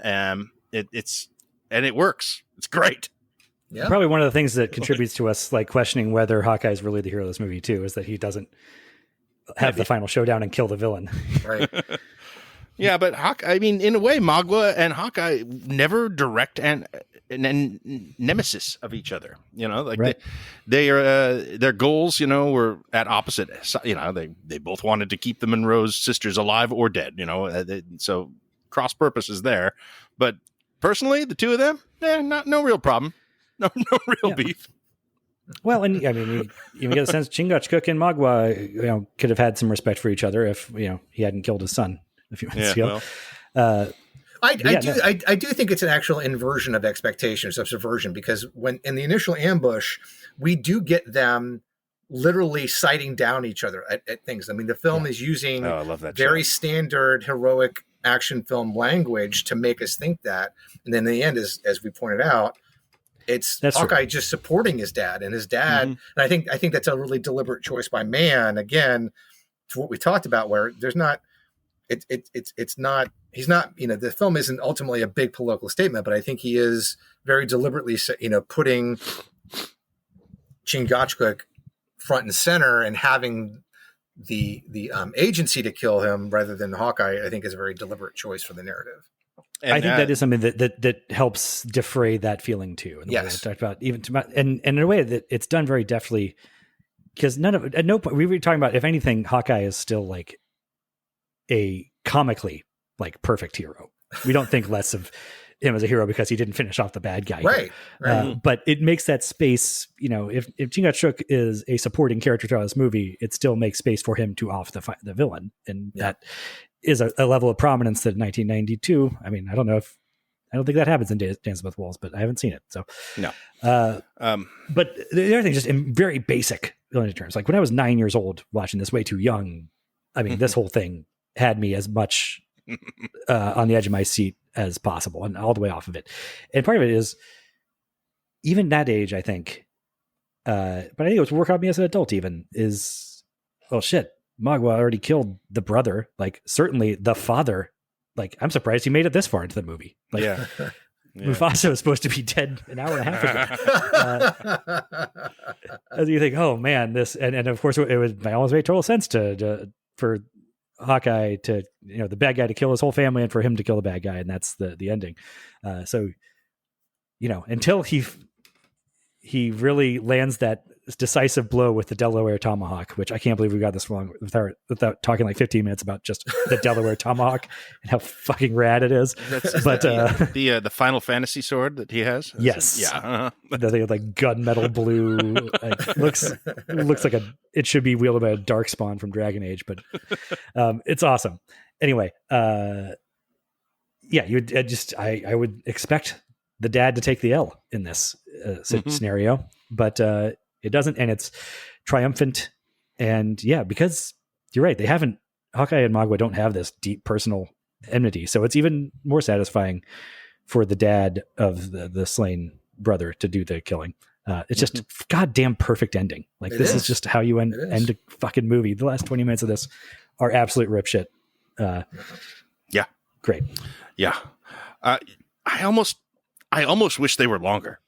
It works. It's great. Yeah. Probably one of the things that contributes to us like questioning whether Hawkeye is really the hero of this movie too, is that he doesn't have the final showdown and kill the villain. Right. Yeah, but Hawkeye, I mean, in a way, Magua and Hawkeye never direct and nemesis of each other. They are their goals, were at opposite. They both wanted to keep the Monroe's sisters alive or dead. So cross purposes there. But personally, the two of them, no real problem, no real beef. Well, and I mean, you get a sense Chingachgook and Magua, could have had some respect for each other if he hadn't killed his son a few months ago. Well. I do think it's an actual inversion of expectations, of subversion, because when in the initial ambush, we do get them literally sighting down each other at things. I mean, the film is using very standard heroic action film language to make us think that. And then in the end, as we pointed out, that's Hawkeye just supporting his dad, and his dad. And I think that's a really deliberate choice by Mann, again, to what we talked about, where there's not, it's not, he's not, the film isn't ultimately a big political statement, but I think he is very deliberately, putting Chingachgook front and center and having the agency to kill him rather than Hawkeye, I think is a very deliberate choice for the narrative. And I think that is something that helps defray that feeling too. And yes, talked about and in a way that it's done very deftly, because at no point we were talking about, if anything, Hawkeye is still like a comically like perfect hero. We don't think less of him as a hero because he didn't finish off the bad guy. Right. But it makes that space, if Chingachgook is a supporting character throughout this movie, it still makes space for him to off the villain. And that is a level of prominence that in 1992, I mean, I don't think that happens in Dances with Wolves, but I haven't seen it. So no. But the other thing, just in very basic terms, like when I was 9 years old watching this, way too young, I mean, this whole thing had me as much on the edge of my seat as possible and all the way off of it. And part of it is even that age, I think, but I think it was work on me as an adult even, is, oh shit, Magua already killed the brother, like certainly the father. Like, I'm surprised he made it this far into the movie. Like, Mufasa was supposed to be dead an hour and a half ago. As you think, oh man, this, and of course it would almost make total sense for Hawkeye to, the bad guy to kill his whole family and for him to kill the bad guy. And that's the ending. So, until he really lands that decisive blow with the Delaware tomahawk, which I can't believe we got this wrong without talking like 15 minutes about just the Delaware tomahawk and how fucking rad it is. But the Final Fantasy sword that he has. Yes, yeah, the thing with like gunmetal blue, looks like it should be wielded by a darkspawn from Dragon Age, but it's awesome. Anyway, I would expect the dad to take the L in this scenario, but it doesn't, and it's triumphant. And because you're right, Hawkeye and Magua don't have this deep personal enmity, so it's even more satisfying for the dad of the slain brother to do the killing. It's just goddamn perfect ending. Like this is just how you end a fucking movie. The last 20 minutes of this are absolute rip shit. Yeah, great. Yeah, I almost wish they were longer.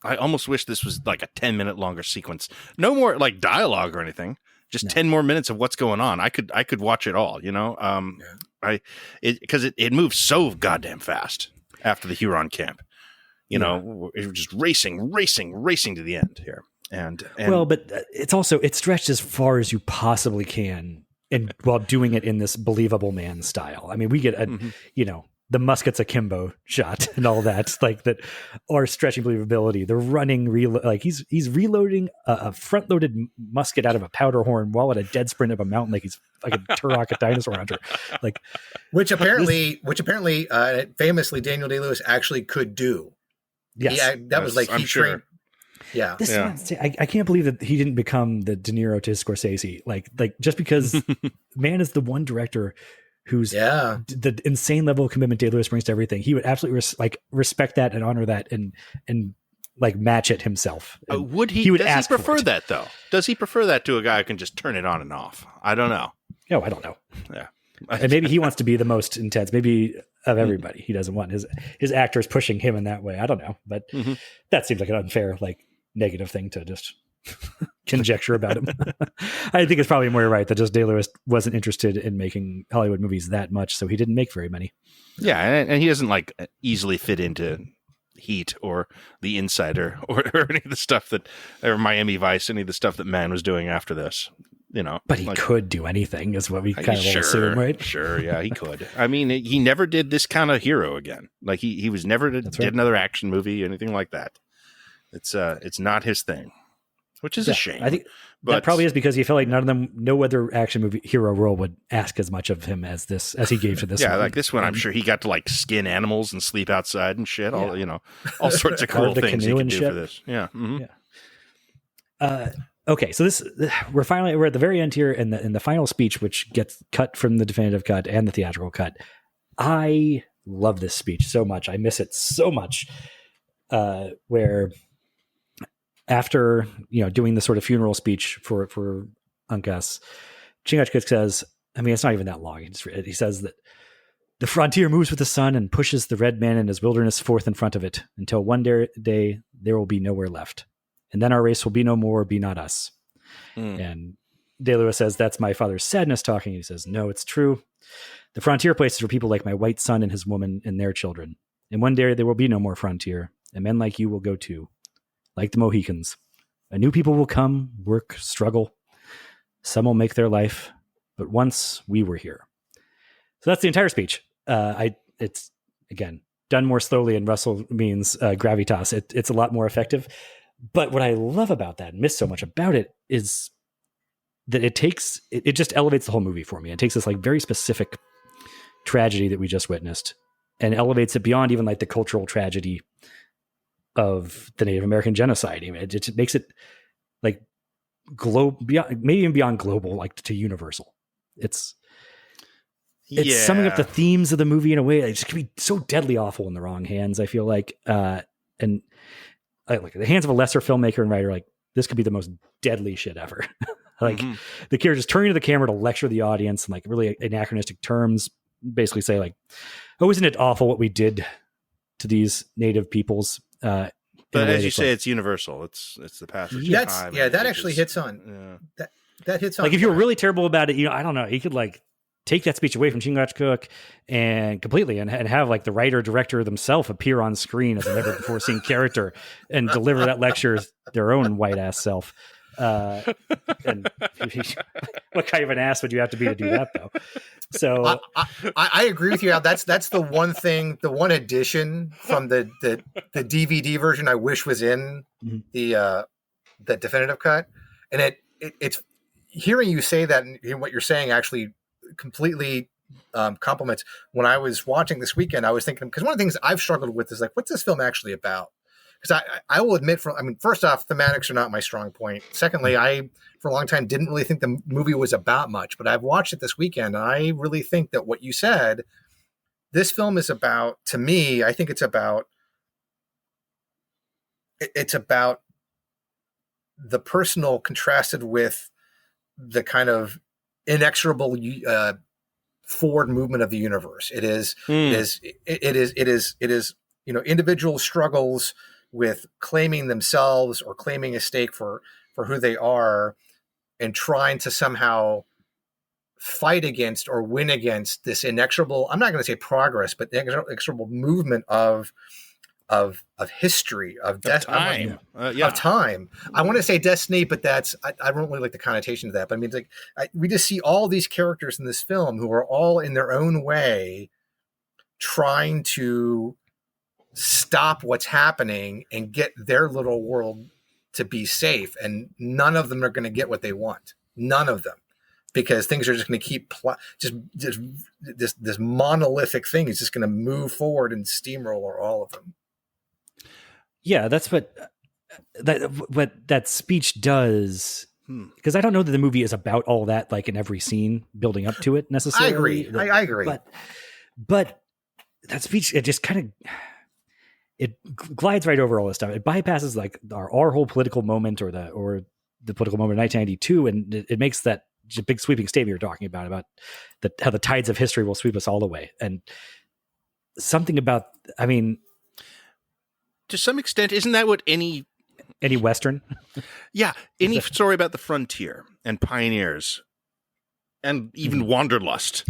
I almost wish this was like a 10-minute longer sequence. No more like dialogue or anything. Just 10 more minutes of what's going on. I could watch it all, because it moves so goddamn fast after the Huron camp. It was just racing to the end here. And well, but it's stretched as far as you possibly can, and while doing it in this believable man style. I mean, we get the muskets akimbo shot and all that, like that are stretching believability. The running, he's reloading a front-loaded musket out of a powder horn while at a dead sprint of a mountain, like he's like a Turok, a dinosaur hunter. Like, which apparently, famously Daniel Day-Lewis actually could do. Yes, that was like I'm sure. Yeah, I can't believe that he didn't become the De Niro to Scorsese. Like just because man is the one director who's the insane level of commitment Day-Lewis brings to everything. He would absolutely respect that and honor that and like match it himself. Would he? Does he prefer that though? Does he prefer that to a guy who can just turn it on and off? I don't know. No, I don't know. Yeah, and maybe he wants to be the most intense. Maybe of everybody, he doesn't want his actors pushing him in that way. I don't know, but that seems like an unfair, like negative thing to just conjecture about him. I think it's probably more right that just Day-Lewis wasn't interested in making Hollywood movies that much, so he didn't make very many. Yeah, and he doesn't like easily fit into Heat or The Insider or any of the stuff or Miami Vice, any of the stuff that Mann was doing after this. But he could do anything, is what we kind of assume, right? Sure, yeah, he could. I mean, he never did this kind of hero again. Like he was never did another action movie, anything like that. It's not his thing, which is a shame. I think that probably is because he felt like no other action movie hero role would ask as much of him as he gave to this. Yeah, one. Like this one, I'm sure he got to like skin animals and sleep outside and shit. All all sorts of cool things he could do for this. Yeah. Mm-hmm. Yeah. Okay, so we're at the very end here in the final speech, which gets cut from the definitive cut and the theatrical cut. I love this speech so much. I miss it so much. Where after doing the sort of funeral speech for Uncas, Chingachgook says, I mean, it's not even that long. He says that the frontier moves with the sun and pushes the red man and his wilderness forth in front of it until one day there will be nowhere left. And then our race will be no more, be not us. And Day-Lewis says, that's my father's sadness talking. He says, no, it's true. The frontier places for people like my white son and his woman and their children. And one day there will be no more frontier, and men like you will go too. Like the Mohicans. A new people will come, work, struggle. Some will make their life, but once we were here. So that's the entire speech. It's, again, done more slowly, and Russell means gravitas. It's a lot more effective. But what I love about that, and miss so much about it, is that it just elevates the whole movie for me. It takes this like very specific tragedy that we just witnessed and elevates it beyond even like the cultural tragedy of the Native American genocide. I mean, it makes it like maybe even beyond global, like to universal. It's summing up the themes of the movie in a way that just can be so deadly awful in the wrong hands. I feel like, and like the hands of a lesser filmmaker and writer, like this could be the most deadly shit ever. Like the characters turning to the camera to lecture the audience in like really anachronistic terms, basically say like, oh, isn't it awful what we did to these native peoples. But as you say, it's universal. It's the passage of time. That actually hits on. That hits on. Like if you were really terrible about it, I don't know, you could like take that speech away from Chingachgook and completely and have like the writer director themselves appear on screen as a never before seen character and deliver that lecture as their own white ass self. And what kind of an ass would you have to be to do that though? So I agree with you, Al. That's the one thing, the one addition from the DVD version I wish was in the definitive cut. And it's hearing you say that and what you're saying actually completely compliments. When I was watching this weekend, I was thinking, because one of the things I've struggled with is like, what's this film actually about? Because I will admit, first off, thematics are not my strong point. Secondly, I, for a long time, didn't really think the movie was about much, but I've watched it this weekend, and I really think that what you said, this film is about, to me, I think it's about the personal contrasted with the kind of inexorable forward movement of the universe. It is, individual struggles with claiming themselves or claiming a stake for who they are and trying to somehow fight against or win against this inexorable, I'm not going to say progress, but the inexorable movement of history, of time. Of time. I want to say destiny, but I don't really like the connotation of that. But I mean, we just see all these characters in this film who are all in their own way trying to stop what's happening and get their little world to be safe. And none of them are going to get what they want. None of them. Because things are just going to keep just this monolithic thing is just going to move forward and steamroller all of them. Yeah, that's what that speech does. Because I don't know that the movie is about all that, like in every scene building up to it necessarily. I agree. But that speech, it just kind of, it glides right over all this stuff. It bypasses like our whole political moment or the political moment of 1992, and it makes that big sweeping statement you're talking about how the tides of history will sweep us all away. And something about, I mean, to some extent, isn't that what any Western? Yeah. Any story about the frontier and pioneers and even wanderlust,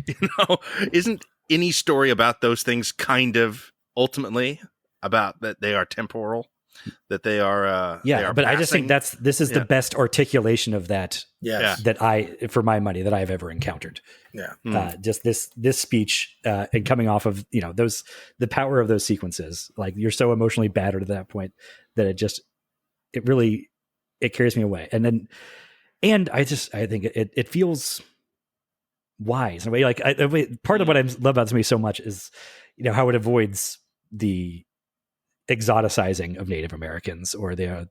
isn't any story about those things kind of ultimately about that they are temporal, that they are, they are but passing? I just think this is the best articulation of that. Yes. That for my money, that I've ever encountered. Yeah. Just this speech, and coming off of, the power of those sequences, like you're so emotionally battered at that point that it really carries me away. And I think it feels wise in a way. Like part of what I love about this movie so much is, how it avoids the exoticizing of Native Americans or the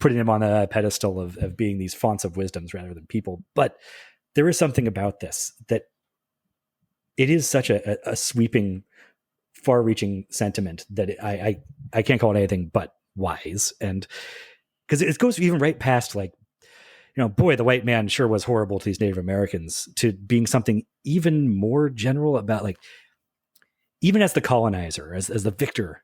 putting them on a pedestal of being these fonts of wisdoms rather than people. But there is something about this that it is such a sweeping, far-reaching sentiment that I can't call it anything but wise. And because it goes even right past like, boy, the white man sure was horrible to these Native Americans, to being something even more general about like, even as the colonizer, as the victor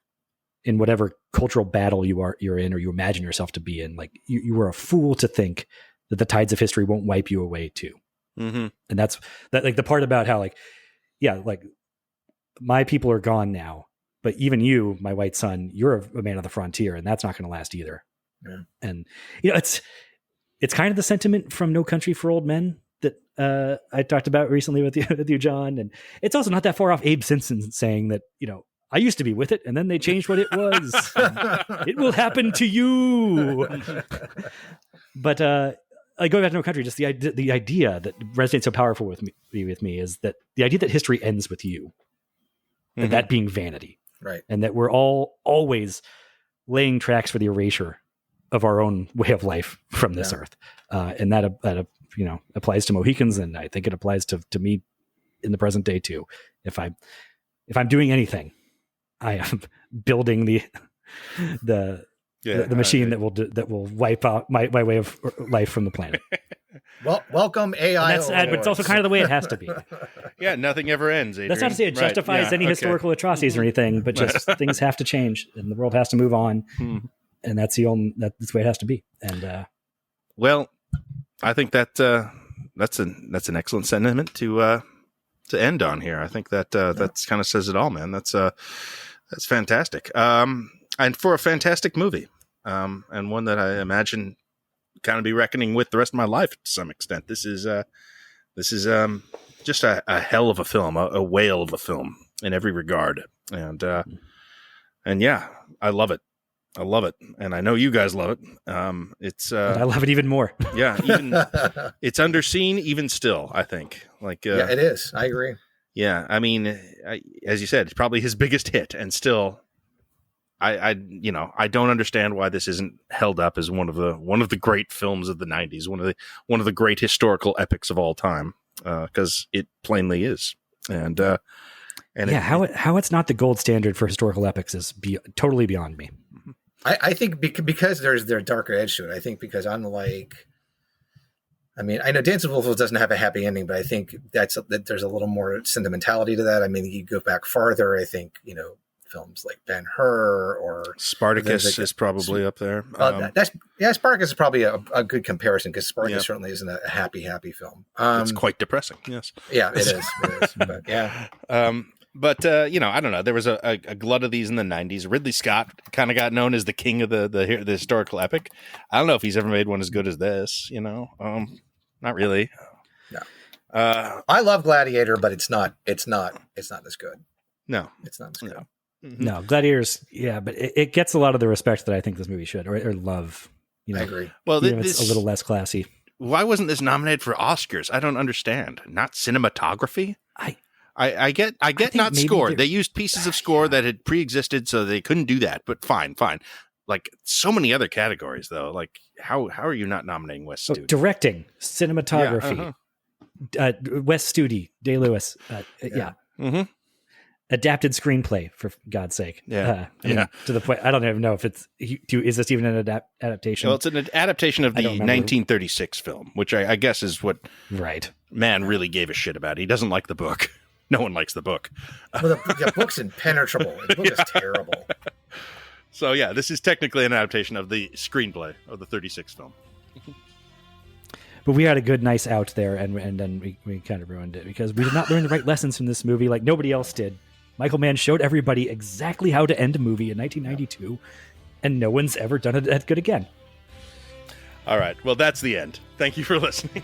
in whatever cultural battle you're in, or you imagine yourself to be in, like you were a fool to think that the tides of history won't wipe you away too. Mm-hmm. And that's like the part about how like my people are gone now, but even you, my white son, you're a man of the frontier, and that's not going to last either. Yeah. And it's kind of the sentiment from No Country for Old Men that I talked about recently with you, John. And it's also not that far off Abe Simpson saying that, I used to be with it, and then they changed what it was. It will happen to you. But going back to No Country, just the idea that resonates so powerful with me is that the idea that history ends with you, and that being vanity, right? And that we're all always laying tracks for the erasure of our own way of life from this earth, and that applies to Mohicans, and I think it applies to me in the present day too. If I'm doing anything, I am building the machine that will wipe out my way of life from the planet. Well, welcome AI. But it's also kind of the way it has to be. Yeah, nothing ever ends, Adrian. That's not to say it justifies any historical atrocities or anything, but just things have to change and the world has to move on. And that's the way it has to be. And well, I think that that's an excellent sentiment to end on here. I think that's kind of says it all, man. That's fantastic. And for a fantastic movie, and one that I imagine kind of be reckoning with the rest of my life to some extent. This is just a hell of a film, a whale of a film in every regard. And yeah, I love it. I love it. And I know you guys love it. It's, I love it even more. Yeah. It's underseen even still, I think. Yeah, it is. I agree. Yeah. I mean, as you said, it's probably his biggest hit, and still, I don't understand why this isn't held up as one of the great films of the 90s, one of the great historical epics of all time, because it plainly is. And how it's not the gold standard for historical epics is totally beyond me. I think because there's darker edge to it. I think because unlike, I mean, I know Dance with Wolves doesn't have a happy ending, but I think that there's a little more sentimentality to that. I mean, you go back farther, I think, films like Ben-Hur or Spartacus is probably up there. Spartacus is probably a good comparison, because Spartacus certainly isn't a happy film. It's quite depressing. Yes. Yeah, it is. But yeah. I don't know. There was a glut of these in the 90s. Ridley Scott kind of got known as the king of the historical epic. I don't know if he's ever made one as good as this. Not really. No. I love Gladiator, but it's not as good. No, it's not as good. No. Mm-hmm. No, Gladiators, yeah, but it gets a lot of the respect that I think this movie should, or love. I agree. Well, it's a little less classy. Why wasn't this nominated for Oscars? I don't understand. Not cinematography. I get not score. They used pieces of score that had pre-existed, so they couldn't do that. But fine. Like so many other categories, though. Like how are you not nominating Wes Studi? Directing, cinematography, Wes Studi, Day-Lewis. Yeah. Mm-hmm. Adapted screenplay, for God's sake. Yeah. To the point, I don't even know if is this even an adaptation? Well, it's an adaptation of the 1936 film, which I guess is what Mann really gave a shit about. He doesn't like the book. No one likes the book. Well, the book's impenetrable. The book is terrible. So yeah, this is technically an adaptation of the screenplay of the 36 film. But we had a good, nice out there, and then we kind of ruined it because we did not learn the right lessons from this movie like nobody else did. Michael Mann showed everybody exactly how to end a movie in 1992, and no one's ever done it that good again. All right. Well, that's the end. Thank you for listening.